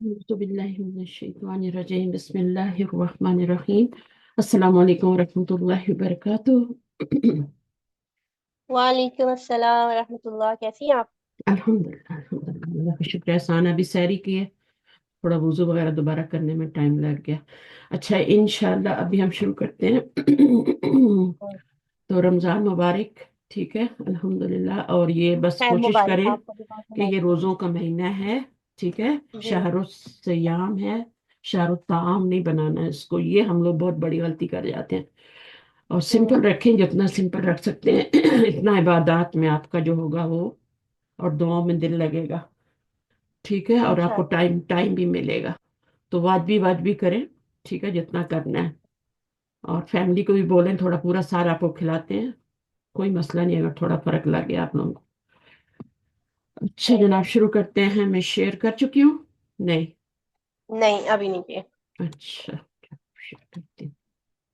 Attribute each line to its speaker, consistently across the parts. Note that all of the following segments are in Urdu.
Speaker 1: أعوذ بالله من الشيطان الرجيم بسم الله الرحمن الرحيم السلام عليكم ورحمة الله وبركاته
Speaker 2: وعلیکم السلام ورحمۃ اللہ، کیسی ہیں آپ؟
Speaker 1: الحمدللہ اللہ کا شکر احسان ابھی سحری کی ہے تھوڑا وضو وغیرہ دوبارہ کرنے میں ٹائم لگ گیا اچھا انشاءاللہ ابھی ہم شروع کرتے ہیں تو رمضان مبارک ٹھیک ہے الحمدللہ اور یہ بس
Speaker 2: خیر
Speaker 1: کوشش
Speaker 2: مبارک،
Speaker 1: کریں
Speaker 2: آپ کو بھی بہت
Speaker 1: کہ یہ
Speaker 2: مبارک
Speaker 1: روزوں کا مہینہ ہے ٹھیک ہے
Speaker 2: ہو جی۔
Speaker 1: شہر الصیام ہے شہر الطعام نہیں بنانا ہے اس کو یہ ہم لوگ بہت بڑی غلطی کر جاتے ہیں اور
Speaker 2: ہوں،
Speaker 1: سمپل رکھیں جتنا سمپل رکھ سکتے ہیں اتنا عبادات میں آپ کا جو ہوگا وہ اور دعاؤں میں دل لگے گا ٹھیک ہے اور آپ کو
Speaker 2: انشاءاللہ۔
Speaker 1: ٹائم بھی ملے گا تو واجبی کریں ٹھیک ہے جتنا کرنا ہے اور فیملی کو بھی بولیں تھوڑا پورا سال آپ کو کھلاتے ہیں کوئی مسئلہ نہیں اگر تھوڑا فرق لگ گیا آپ لوگوں کو اچھا
Speaker 2: صحیح ہے۔
Speaker 1: جناب شروع کرتے ہیں میں شیئر کر چکی ہوں نہیں
Speaker 2: نہیں، ابھی نہیں کیے۔
Speaker 1: اچھا شیئر کرتی ہوں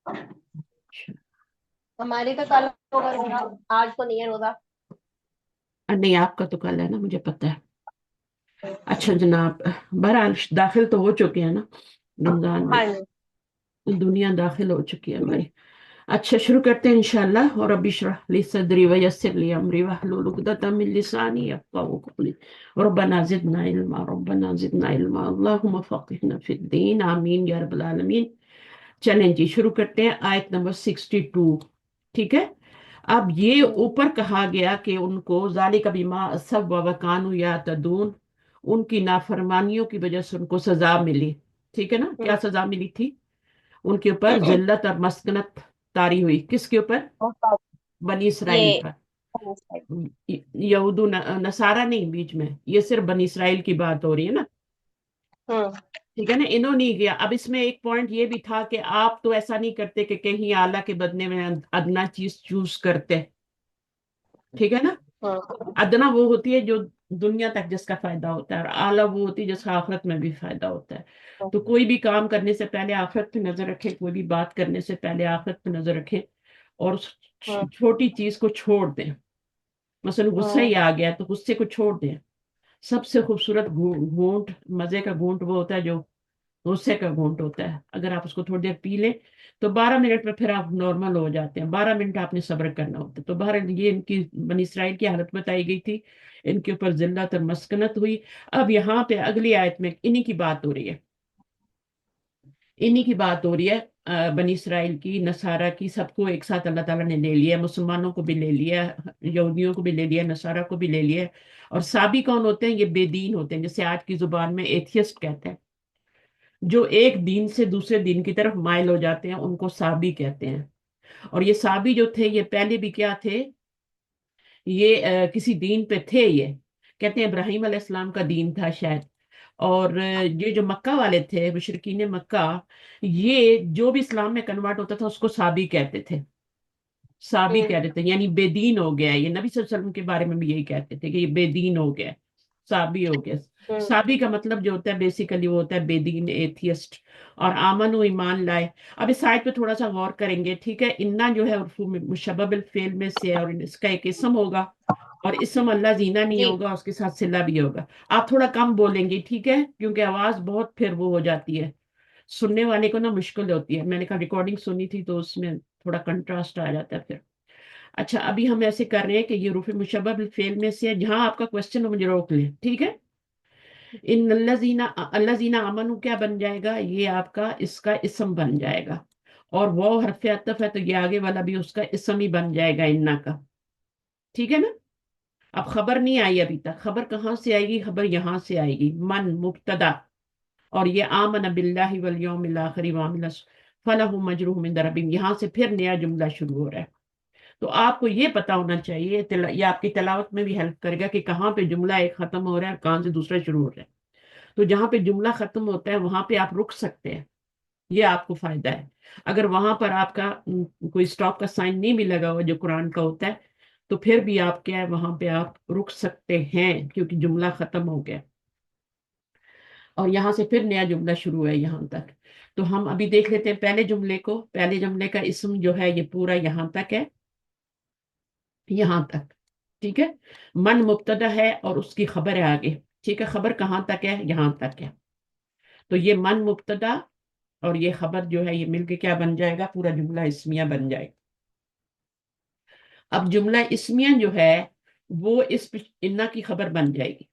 Speaker 1: اچھا
Speaker 2: ہمارے تو کل ہوگا روزہ، آج تو نہیں ہے روزہ۔
Speaker 1: نہیں آپ کا تو کل ہے نا مجھے پتا ہے اچھا جناب بہرحال داخل تو ہو چکے ہیں نا رمضان میں
Speaker 2: ہاں جی۔
Speaker 1: دنیا داخل ہو چکی ہے ہماری اچھا شروع کرتے ہیں انشاءاللہ اور رب اشرح لی صدری ویسر لی امری واحلل عقدۃ من لسانی یفقهوا قولی ربنا زدنا علما اللهم فقهنا فی الدین آمین یا رب العالمین چلیں جی شروع کرتے ہیں آیت نمبر 62 ٹھیک ہے اب یہ اوپر کہا گیا کہ ان کو ذالک بما عصوا وکانوا یعتدون ان کی نافرمانیوں کی وجہ سے ان کو سزا ملی ٹھیک ہے نا کیا سزا ملی تھی ان کے اوپر ذلت اور مسکنت طاری ہوئی کس کے اوپر بنی اسرائیل
Speaker 2: یہ
Speaker 1: پر یہود نصارہ نہیں بیچ میں یہ صرف بنی اسرائیل کی بات ہو رہی ہے نا
Speaker 2: ہوں،
Speaker 1: ٹھیک ہے نا انہوں نہیں کیا اب اس میں ایک پوائنٹ یہ بھی تھا کہ آپ تو ایسا نہیں کرتے کہ کہیں اعلیٰ کے بدلے میں ادنا چیز چوز کرتے ٹھیک ہے نا
Speaker 2: ہوں،
Speaker 1: ادنا وہ ہوتی ہے جو دنیا تک جس کا فائدہ ہوتا ہے اور اعلیٰ وہ ہوتی ہے جس کا آخرت میں بھی فائدہ ہوتا ہے تو کوئی بھی کام کرنے سے پہلے آخرت پہ نظر رکھے کوئی بھی بات کرنے سے پہلے آخرت پہ نظر رکھے اور اس
Speaker 2: ہوں،
Speaker 1: چھوٹی چیز کو چھوڑ دیں مثلا غصہ
Speaker 2: ہوں،
Speaker 1: ہی آ گیا تو غصے کو چھوڑ دیں سب سے خوبصورت گھونٹ مزے کا گھونٹ وہ ہوتا ہے جو غصے کا گھونٹ ہوتا ہے اگر آپ اس کو تھوڑی دیر پی لیں تو 12 منٹ میں پھر آپ نارمل ہو جاتے ہیں 12 منٹ آپ نے صبر کرنا ہوتا ہے تو بہرحال یہ ان کی بنی اسرائیل کی حالت بتائی گئی تھی ان کے اوپر ذلت اور مسکنت ہوئی اب یہاں پہ اگلی آیت میں انہی کی بات ہو رہی ہے انہی کی بات ہو رہی ہے بنی اسرائیل کی نصارہ کی سب کو ایک ساتھ اللہ تعالیٰ نے لے لیا مسلمانوں کو بھی لے لیا یہودیوں کو بھی لے لیا نصارہ کو بھی لے لیا اور سابی کون ہوتے ہیں یہ بے دین ہوتے ہیں جیسے آج کی زبان میں ایتھیسٹ کہتے ہیں جو ایک دین سے دوسرے دین کی طرف مائل ہو جاتے ہیں ان کو سابی کہتے ہیں اور یہ سابی جو تھے یہ پہلے بھی کیا تھے یہ کسی دین پہ تھے یہ کہتے ہیں ابراہیم علیہ السلام کا دین تھا شاید اور یہ جو مکہ والے تھے مشرکین مکہ یہ جو بھی اسلام میں کنورٹ ہوتا تھا اس کو سابی کہتے تھے سابی
Speaker 2: ہوں،
Speaker 1: کہتے تھے یعنی بے دین ہو گیا یہ نبی صلی اللہ علیہ وسلم کے بارے میں بھی یہی کہتے تھے کہ یہ بے دین ہو گیا سابی ہو گیا
Speaker 2: ہوں،
Speaker 1: سابی کا مطلب جو ہوتا ہے بیسیکلی وہ ہوتا ہے بے دین ایتھیسٹ اور آمن و ایمان لائے اب اس آیت پہ تھوڑا سا غور کریں گے ٹھیک ہے انا جو ہے عرفو میں مشبہ بالفعل میں سے اور اس کا ایک اسم ہوگا اور اسم اللہ زینہ نہیں
Speaker 2: جی۔
Speaker 1: ہوگا اس کے ساتھ صلہ بھی ہوگا آپ تھوڑا کم بولیں گے ٹھیک ہے کیونکہ آواز بہت پھر وہ ہو جاتی ہے سننے والے کو نا مشکل ہوتی ہے میں نے کہا ریکارڈنگ سنی تھی تو اس میں تھوڑا کنٹراسٹ آ جاتا ہے پھر اچھا ابھی ہم ایسے کر رہے ہیں کہ یہ حروف مشبہ بالفعل میں سے ہے جہاں آپ کا کوشچن ہو مجھے روک لیں ٹھیک ہے ان اللہ زینہ امن کیا بن جائے گا یہ آپ کا اس کا اسم بن جائے گا اور وہ حرف عطف ہے تو یہ آگے والا بھی اس کا اسم ہی بن جائے گا انا کا ٹھیک ہے نا اب خبر نہیں آئی ابھی تک خبر کہاں سے آئے گی خبر یہاں سے آئے گی من مبتدا اور یہ آمن باللہ والیوم الاخر وعمل فلہ مجرہ من ربہم یہاں سے پھر نیا جملہ شروع ہو رہا ہے تو آپ کو یہ پتا ہونا چاہیے یہ آپ کی تلاوت میں بھی ہیلپ کرے گا کہ کہاں پہ جملہ ایک ختم ہو رہا ہے کہاں سے دوسرا شروع ہو رہا ہے تو جہاں پہ جملہ ختم ہوتا ہے وہاں پہ آپ رک سکتے ہیں یہ آپ کو فائدہ ہے اگر وہاں پر آپ کا کوئی سٹاپ کا سائن نہیں بھی لگا ہوا جو قرآن کا ہوتا ہے تو پھر بھی آپ کیا ہے وہاں پہ آپ رک سکتے ہیں کیونکہ جملہ ختم ہو گیا اور یہاں سے پھر نیا جملہ شروع ہے یہاں تک تو ہم ابھی دیکھ لیتے ہیں پہلے جملے کو پہلے جملے کا اسم جو ہے یہ پورا یہاں تک ہے یہاں تک ٹھیک ہے من مبتدا ہے اور اس کی خبر ہے آگے ٹھیک ہے خبر کہاں تک ہے یہاں تک ہے تو یہ من مبتدا اور یہ خبر جو ہے یہ مل کے کیا بن جائے گا؟ پورا جملہ اسمیہ بن جائے گا. اب جملہ اسمیہ جو ہے وہ اس انا کی خبر بن جائے گی.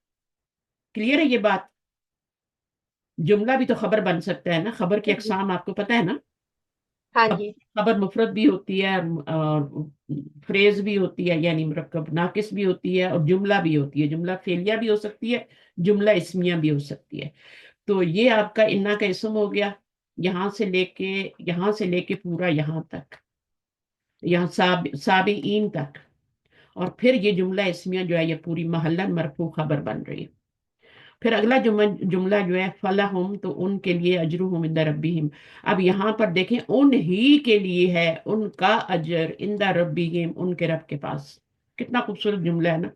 Speaker 1: کلیئر ہے یہ بات؟ جملہ بھی تو خبر بن سکتا ہے نا. خبر کی اقسام آپ کو پتہ ہے نا.
Speaker 2: ہاں جی.
Speaker 1: خبر مفرد بھی ہوتی ہے اور فریز بھی ہوتی ہے یعنی مرکب ناقص بھی ہوتی ہے اور جملہ بھی ہوتی ہے. جملہ فعلیہ بھی ہو سکتی ہے, جملہ اسمیہ بھی ہو سکتی ہے. تو یہ آپ کا انا کا اسم ہو گیا یہاں سے لے کے پورا یہاں تک, یہاں سابعین تک. اور پھر یہ جملہ اسمیہ جو ہے یہ پوری محلن مرفوع خبر بن رہی ہے. پھر اگلا جملہ جو ہے فلہم, تو ان کے لیے اجرہم عند ربہم. اب یہاں پر دیکھیں ان ہی کے لیے ہے ان کا اجر عند ربہم, ان کے رب کے پاس. کتنا خوبصورت جملہ ہے نا.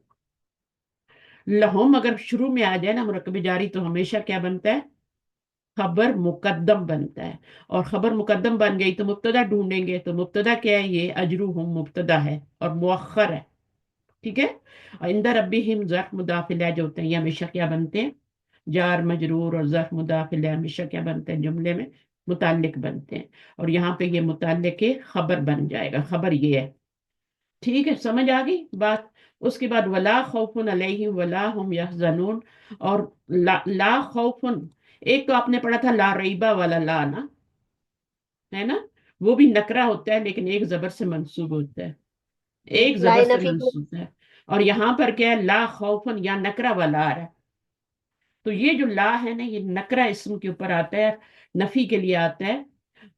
Speaker 1: لہم اگر شروع میں آ جائے نا مرکب جاری تو ہمیشہ کیا بنتا ہے؟ خبر مقدم بنتا ہے. اور خبر مقدم بن گئی تو مبتدا ڈھونڈیں گے, تو مبتدا کیا ہے؟ یہ اجرہم مبتدا ہے اور مؤخر ہے. ٹھیک ہے. اور عند ربہم ظرف مضاف الیہ جو ہوتے ہیں یہ ہمیشہ کیا بنتے ہیں؟ جار مجرور, اور ظرف مضاف الیہ ہمیشہ کیا بنتے ہیں جملے میں؟ متعلق بنتے ہیں. اور یہاں پہ یہ متعلق خبر بن جائے گا. خبر یہ ہے. ٹھیک ہے, سمجھ آ گئی بات. اس کے بعد ولا خوف علیہم ولا هم یحزنون. اور لا خوف, ایک تو آپ نے پڑھا تھا لا ریبہ والا لا نا, ہے نا, وہ بھی نکرہ ہوتا ہے لیکن ایک زبر سے منصوب ہوتا ہے, ایک زبر
Speaker 2: لائے
Speaker 1: سے
Speaker 2: نفی کو.
Speaker 1: منصوب ہے. اور یہاں پر کیا ہے؟ لا خوفن یا نکرہ والا آ رہا ہے. تو یہ جو لا ہے نا یہ نکرہ اسم کے اوپر آتا ہے, نفی کے لیے آتا ہے.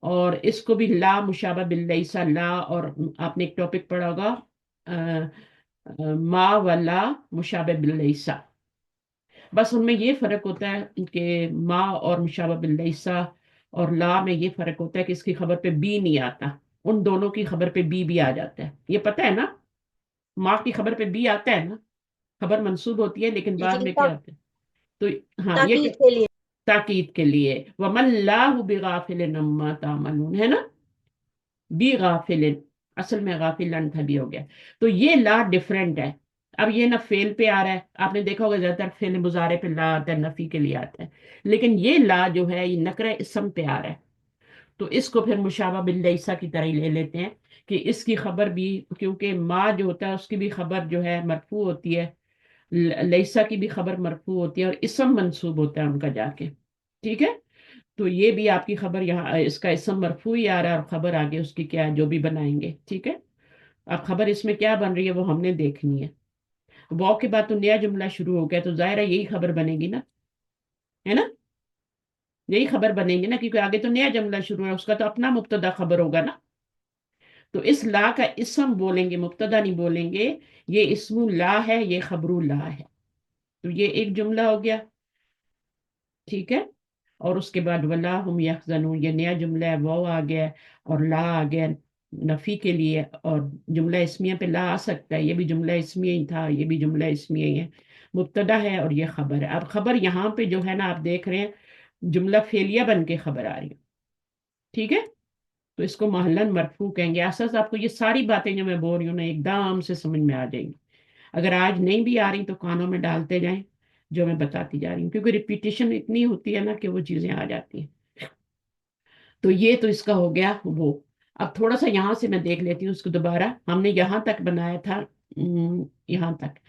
Speaker 1: اور اس کو بھی لا مشابہ باللیسا لا, اور آپ نے ایک ٹاپک پڑھا ہوگا ما ولا مشابہ باللیسا. بس ان میں یہ فرق ہوتا ہے کہ ما اور مشابہ باللیسا اور لا میں یہ فرق ہوتا ہے کہ اس کی خبر پہ بی نہیں آتا, ان دونوں کی خبر پہ بی بھی آ جاتا ہے. یہ پتہ ہے نا, ماں کی خبر پہ بی آتا ہے نا, خبر منصوب ہوتی ہے لیکن
Speaker 2: جی
Speaker 1: بعد
Speaker 2: جی
Speaker 1: میں کیا آتا ہے؟ تو ہاں یہ
Speaker 2: تاکید کے لیے.
Speaker 1: تاکید کے لیے. وَمَا اللَّهُ بِغَافِلٍ عَمَّا تَعْمَلُونَ, ہے نا, بی غافل, اصل میں غافل تھا بھی ہو گیا. تو یہ لا ڈیفرنٹ ہے. اب یہ نہ فعل پہ آ رہا ہے, آپ نے دیکھا ہوگا زیادہ تر فعل مضارع پہ لا آتا ہے, نفی کے لیے آتا ہے. لیکن یہ لا جو ہے یہ نکرہ اسم پہ آ رہا ہے. تو اس کو پھر مشابہ باللیسا کی طرح ہی لے لیتے ہیں کہ اس کی خبر بھی, کیونکہ ما جو ہوتا ہے اس کی بھی خبر جو ہے مرفوع ہوتی ہے, لیسا کی بھی خبر مرفوع ہوتی ہے, اور اسم منصوب ہوتا ہے ان کا جا کے. ٹھیک ہے. تو یہ بھی آپ کی خبر یہاں اس کا اسم مرفوع ہی آ رہا ہے اور خبر آگے اس کی کیا ہے جو بھی بنائیں گے. ٹھیک ہے. اب خبر اس میں کیا بن رہی ہے وہ ہم نے دیکھنی ہے. واو کے بعد تو نیا جملہ شروع ہو گیا تو ظاہر ہے یہی خبر بنے گی نا, ہے نا, یہی خبر بنے گی نا, کیونکہ آگے تو نیا جملہ شروع ہے, اس کا تو اپنا مبتدا خبر ہوگا نا. تو اس لا کا اسم بولیں گے, مبتدا نہیں بولیں گے. یہ اسم لا ہے, یہ خبر لا ہے. تو یہ ایک جملہ ہو گیا. ٹھیک ہے. اور اس کے بعد ولا ہم یحزنون, یہ نیا جملہ ہے, وہ آ گیا اور لا آ گیا نفی کے لیے. اور جملہ اسمیہ پہ لا آ سکتا ہے, یہ بھی جملہ اسمیہ ہی تھا, یہ بھی جملہ اسمیہ ہی ہے. مبتدا ہے اور یہ خبر ہے. اب خبر یہاں پہ جو ہے نا آپ دیکھ رہے ہیں جملہ فعلیہ بن کے خبر آ رہی ہے. ٹھیک ہے. تو اس کو محلن مرفوع کہیں گے. اساس آپ کو یہ ساری باتیں جو میں بول رہی ہوں نا ایک دم سے سمجھ میں آ جائیں گی. اگر آج نہیں بھی آ رہی تو کانوں میں ڈالتے جائیں جو میں بتاتی جا رہی ہوں, کیونکہ ریپیٹیشن اتنی ہوتی ہے نا کہ وہ چیزیں آ جاتی ہیں. تو یہ تو اس کا ہو گیا وہ. اب تھوڑا سا یہاں سے میں دیکھ لیتی ہوں اس کو دوبارہ. ہم نے یہاں تک بنایا تھا, یہاں تک,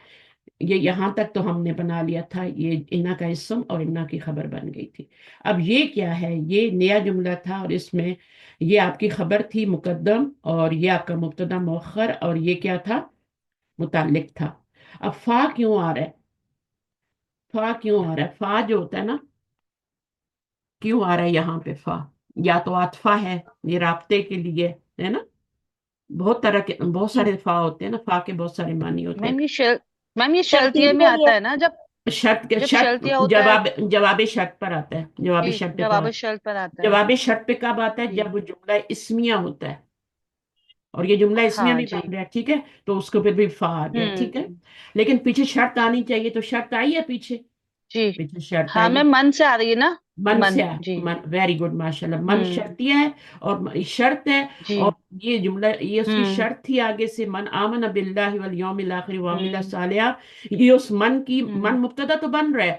Speaker 1: یہ یہاں تک تو ہم نے بنا لیا تھا, یہ انا کا اسم اور انا کی خبر بن گئی تھی. اب یہ کیا ہے؟ یہ نیا جملہ تھا اور اس میں یہ آپ کی خبر تھی مقدم اور یہ آپ کا مبتدا مؤخر, اور یہ کیا تھا؟ متعلق تھا. اب فا کیوں آ رہا ہے؟ فا کیوں آ رہا ہے؟ فا جو ہوتا ہے نا, کیوں آ رہا ہے یہاں پہ فا؟ یا تو عطفہ ہے, یہ رابطے کے لیے ہے نا. بہت طرح کے بہت سارے فا ہوتے ہیں نا, فا کے بہت سارے معنی ہوتے
Speaker 3: میم
Speaker 1: ہیں.
Speaker 3: یہ میم یہ
Speaker 2: ترتیب
Speaker 3: شرطیے میں
Speaker 2: کے لیے.
Speaker 3: آتا ہے نا، جب
Speaker 1: شرط کے
Speaker 3: جب
Speaker 1: شرط
Speaker 3: شرطیہ ہوتا ہے.
Speaker 1: جواب شرط پر آتا ہے, جواب
Speaker 3: جی،
Speaker 1: شرط پر
Speaker 3: جواب
Speaker 1: آتا
Speaker 3: شرط پر آتا
Speaker 1: ہے.
Speaker 3: ہے.
Speaker 1: جواب شرط پہ کب آتا ہے؟
Speaker 3: جی
Speaker 1: جب وہ جملہ اسمیہ ہوتا ہے, اور یہ جملہ اسمیہ
Speaker 3: ہاں
Speaker 1: بھی
Speaker 3: جی.
Speaker 1: بن رہا ہے. ٹھیک ہے. تو اس کو پھر بھی فا آ گیا. ٹھیک ہے.
Speaker 3: ہوں
Speaker 1: لیکن پیچھے شرط آنی چاہیے, تو شرط آئی ہے پیچھے؟
Speaker 3: جی
Speaker 1: پیچھے شرط
Speaker 3: ہاں
Speaker 1: آئی ہے.
Speaker 3: میں من سے آ رہی ہے نا.
Speaker 1: من
Speaker 3: من
Speaker 1: سے ہے.
Speaker 3: جی.
Speaker 1: من, ویری گڈ, ماشاء اللہ. من
Speaker 3: ہوں
Speaker 1: شرطیہ ہے اور شرط ہے.
Speaker 3: جی.
Speaker 1: اور یہ جملہ یہ اس کی
Speaker 3: ہوں
Speaker 1: شرط تھی آگے سے, من آمن باللہ والیوم الاخر وعمل
Speaker 3: ہوں
Speaker 1: صالحا. یہ اس من کی,
Speaker 3: ہوں
Speaker 1: من مبتدا تو بن رہا ہے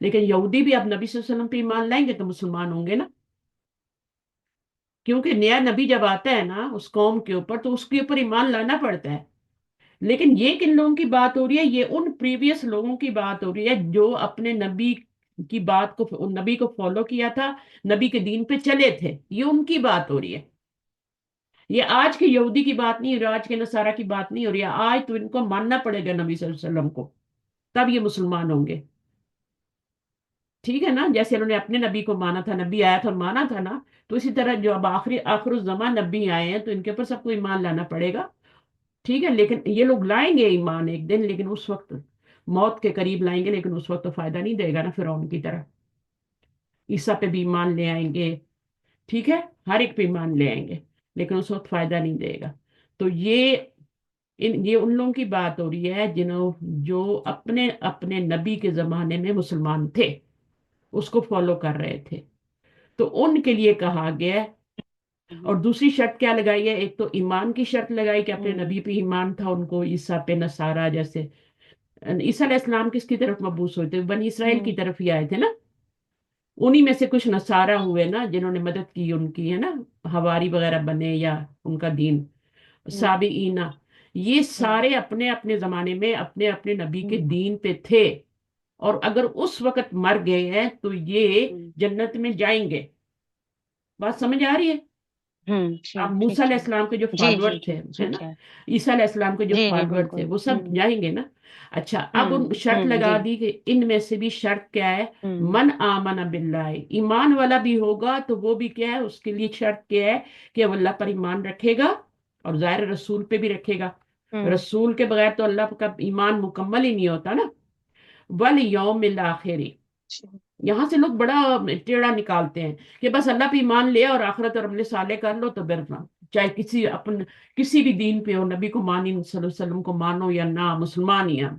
Speaker 1: لیکن یہودی بھی اب نبی صلی اللہ علیہ وسلم پہ ایمان لائیں گے تو مسلمان ہوں گے نا، کیونکہ نیا نبی جب آتا ہے نا اس قوم کے اوپر تو اس کے اوپر ایمان لانا پڑتا ہے۔ لیکن یہ کن لوگوں کی بات ہو رہی ہے؟ یہ ان پریویس لوگوں کی بات ہو رہی ہے جو اپنے نبی کی بات کو، نبی کو فالو کیا تھا، نبی کے دین پہ چلے تھے، یہ ان کی بات ہو رہی ہے۔ یہ آج کے یہودی کی بات نہیں، آج کے نصارہ کی بات نہیں ہو رہی ہے، آج تو ان کو ماننا پڑے گا نبی صلی اللہ علیہ وسلم کو، تب یہ مسلمان ہوں گے، ٹھیک ہے نا؟ جیسے انہوں نے اپنے نبی کو مانا تھا، نبی آیا تھا اور مانا تھا نا، تو اسی طرح جو اب آخر الزمان نبی آئے ہیں تو ان کے اوپر سب کو ایمان لانا پڑے گا، ٹھیک ہے؟ لیکن یہ لوگ لائیں گے ایمان ایک دن، لیکن اس وقت موت کے قریب لائیں گے، لیکن اس وقت تو فائدہ نہیں دے گا نا، فرعون کی طرح عیسیٰ پہ بھی ایمان لے آئیں گے، ٹھیک ہے، ہر ایک پہ ایمان لے آئیں گے، لیکن اس وقت فائدہ نہیں دے گا۔ تو یہ ان لوگوں کی بات ہو رہی ہے جو اپنے اپنے نبی کے زمانے میں مسلمان تھے، اس کو فالو کر رہے تھے، تو ان کے لیے کہا گیا ہے۔ اور دوسری شرط کیا لگائی ہے؟ ایک تو ایمان کی شرط لگائی کہ اپنے نبی پہ ایمان تھا ان کو، عیسیٰ پہ، نصارہ جیسے۔ عیسیٰ علیہ السلام کس کی طرف مبعوث ہوئے تھے؟ بنی اسرائیل کی طرف ہی آئے تھے نا، انہی میں سے کچھ نصارہ ہوئے نا جنہوں نے مدد کی ان کی، ہے نا، حواری وغیرہ بنے یا ان کا دین سابعین، یہ سارے اپنے اپنے زمانے میں اپنے اپنے نبی کے دین پہ تھے، اور اگر اس وقت مر گئے ہیں تو یہ جنت میں جائیں گے۔ بات سمجھ آ رہی ہے؟ اب موسیٰ علیہ السلام کے جو
Speaker 3: جی
Speaker 1: فالوور
Speaker 3: جی
Speaker 1: تھے،
Speaker 3: جی
Speaker 1: ہے نا،
Speaker 3: ٹھیک ہے،
Speaker 1: عیسیٰ علیہ السلام کے جو
Speaker 3: جی جی
Speaker 1: فالوور تھے
Speaker 3: بالکل،
Speaker 1: وہ سب جائیں گے نا۔ اچھا، اب ان شرط لگا
Speaker 3: جی،
Speaker 1: دی کہ ان میں سے بھی شرط کیا ہے؟ من آمن باللہ، ایمان والا بھی ہوگا تو وہ بھی کیا ہے، اس کے لیے شرط کیا ہے کہ وہ اللہ پر ایمان رکھے گا، اور ظاہر رسول پہ بھی رکھے گا، رسول کے بغیر تو اللہ کا ایمان مکمل ہی نہیں ہوتا نا۔ والیوم الآخر، یہاں سے لوگ بڑا ٹیڑھا نکالتے ہیں کہ بس اللہ پہ ایمان لے اور آخرت اور عمل صالح کر لو تو برنا، چاہے کسی بھی دین پہ ہو، نبی کو مانی، صلی اللہ علیہ وسلم کو مانو یا نہ، مسلمان ہی ہیں۔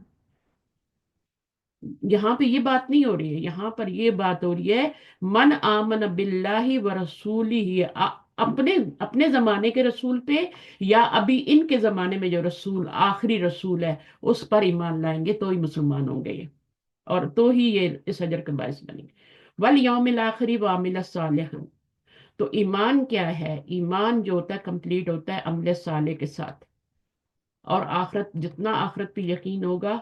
Speaker 1: یہاں پہ یہ بات نہیں ہو رہی ہے، یہاں پر یہ بات ہو رہی ہے من آمن باللہ و رسولہ، اپنے اپنے زمانے کے رسول پہ یا ابھی ان کے زمانے میں جو رسول آخری رسول ہے اس پر ایمان لائیں گے تو ہی مسلمان ہوں گے یہ، اور تو ہی یہ اس اجر کا باعث بنیں گے۔ والیوم الآخر وعمل صالحا، تو ایمان کیا ہے؟ ایمان جو ہوتا ہے کمپلیٹ ہوتا ہے عمل صالح کے ساتھ، اور آخرت، جتنا آخرت پہ یقین ہوگا،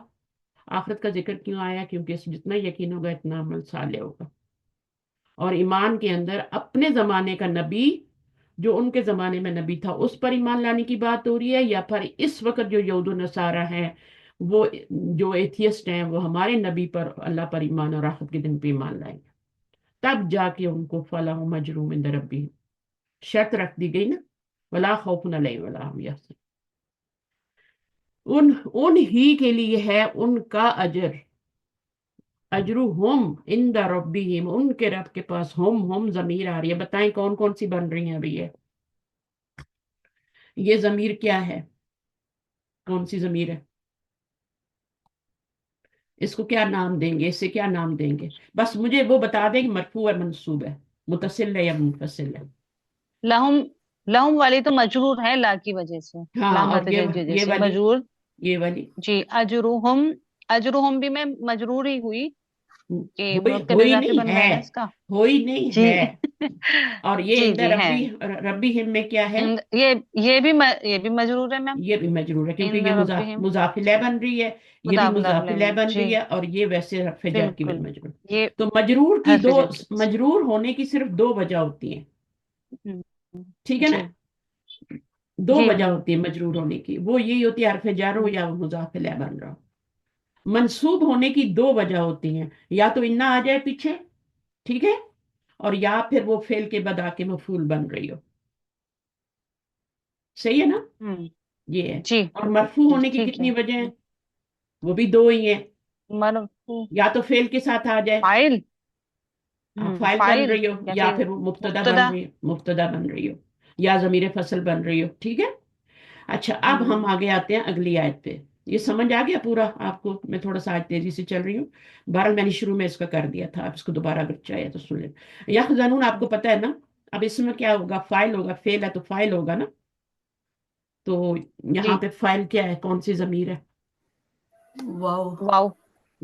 Speaker 1: آخرت کا ذکر کیوں آیا؟ کیونکہ اس جتنا یقین ہوگا اتنا عمل صالح ہوگا۔ اور ایمان کے اندر اپنے زمانے کا نبی جو ان کے زمانے میں نبی تھا اس پر ایمان لانے کی بات ہو رہی ہے، یا پھر اس وقت جو یہود و نصارہ ہیں، وہ جو ایتھیسٹ ہیں، وہ ہمارے نبی پر، اللہ پر ایمان اور آخرت کے دن پہ ایمان لائیں گے، تب جا کے ان کو فلاح مجروم عند ربی، شرط رکھ دی گئی نا، ولا خوف علیہم ولا هم يحزنون، ان ہی کے لیے ہے ان کا اجر، اجرہم عند ربہم، ان کے رب کے پاس، ہم ضمیر آ رہی ہے، بتائیں کون کون سی بن رہی ہیں ابھی یہ ضمیر کیا ہے؟ کون سی ضمیر ہے؟ اس کو کیا نام دیں گے؟ اس سے کیا نام دیں گے؟ بس مجھے وہ بتا دیں کہ مرفوع ہے منصوب ہے، متصل ہے یا منفصل ہے؟
Speaker 3: لہم، لہم والی تو مجرور ہے لا کی وجہ سے،
Speaker 1: ہاں،
Speaker 3: لام
Speaker 1: اور
Speaker 3: حرف جر کی وجہ
Speaker 1: یہ
Speaker 3: سے
Speaker 1: والی،
Speaker 3: مجرور۔
Speaker 1: یہ والی
Speaker 3: جی اجرہم، اجرہم بھی میں مجرور ہی ہوئی کہ مرتب
Speaker 1: ہوئی
Speaker 3: اضافی
Speaker 1: نہیں
Speaker 3: بن
Speaker 1: ہے،
Speaker 3: جائے گا اس کا۔
Speaker 1: ہوئی نہیں
Speaker 3: جی
Speaker 1: ہے۔ اور یہ
Speaker 3: جی
Speaker 1: اندر
Speaker 3: جی ہے،
Speaker 1: ربی ہم میں کیا ہے؟
Speaker 3: یہ بھی مجرور ہے میم،
Speaker 1: یہ بھی مجرور ہے کیونکہ
Speaker 3: ان
Speaker 1: یہ
Speaker 3: ربہم،
Speaker 1: مضاف الیہ بن رہی ہے، یہ بھی
Speaker 3: مضاف
Speaker 1: مضاف الیہ بن
Speaker 3: جی
Speaker 1: رہی ہے، اور یہ ویسے حرف جر کی بن
Speaker 3: بالکل،
Speaker 1: مجرور۔
Speaker 3: یہ
Speaker 1: تو مجرور کی
Speaker 3: حرف
Speaker 1: دو،
Speaker 3: جر کی وجہ سے۔
Speaker 1: مجرور ہونے کی صرف دو وجہ ہوتی ہیں،
Speaker 3: ہم،
Speaker 1: ٹھیک ہے نا؟
Speaker 3: جی
Speaker 1: دو
Speaker 3: جی
Speaker 1: وجہ ہوتی ہے مجرور ہونے کی، وہ یہی ہوتی ہے حرف جر ہو یا وہ مضاف الیہ بن رہا ہو۔ منصوب ہونے کی دو وجہ ہوتی ہیں، یا تو انا آ جائے پیچھے، ٹھیک ہے، اور یا پھر وہ فعل کے بعد آ کے مفعول بن رہی ہو، صحیح ہے نا؟
Speaker 3: ہم،
Speaker 1: یہ ہے۔
Speaker 3: جی
Speaker 1: اور مرفوع
Speaker 3: جی
Speaker 1: ہونے کی
Speaker 3: ٹھیک ہے،
Speaker 1: کتنی وجہ ہیں؟ وہ بھی دو ہی ہیں،
Speaker 3: مرفوع
Speaker 1: یا تو فعل کے ساتھ آ جائے،
Speaker 3: فاعل،
Speaker 1: فائل بن
Speaker 3: فاعل
Speaker 1: رہی ہو،
Speaker 3: یا
Speaker 1: یا
Speaker 3: پھر
Speaker 1: پھر وہ مبتدا بن
Speaker 3: مبتدا،
Speaker 1: رہی ہو، مبتدا بن رہی ہو، یا ضمیر فصل بن رہی ہو، ٹھیک ہے۔ اچھا، اب ہم
Speaker 3: ہم،
Speaker 1: آگے آتے ہیں اگلی آیت پہ۔ یہ سمجھ آ گیا پورا آپ کو؟ میں تھوڑا سا آج تیزی سے چل رہی ہوں، بہرحال میں نے شروع میں اس کا کر دیا تھا، آپ اس کو دوبارہ اگر چاہیے تو سن لیں۔ یخزنون آپ کو پتہ ہے نا؟ اب اس میں کیا ہوگا؟ فائل ہوگا، فعل ہے تو فائل ہوگا نا، تو
Speaker 3: جی
Speaker 1: یہاں پہ فائل کیا ہے؟ کون سی ضمیر ہے؟
Speaker 2: واو،
Speaker 3: واو،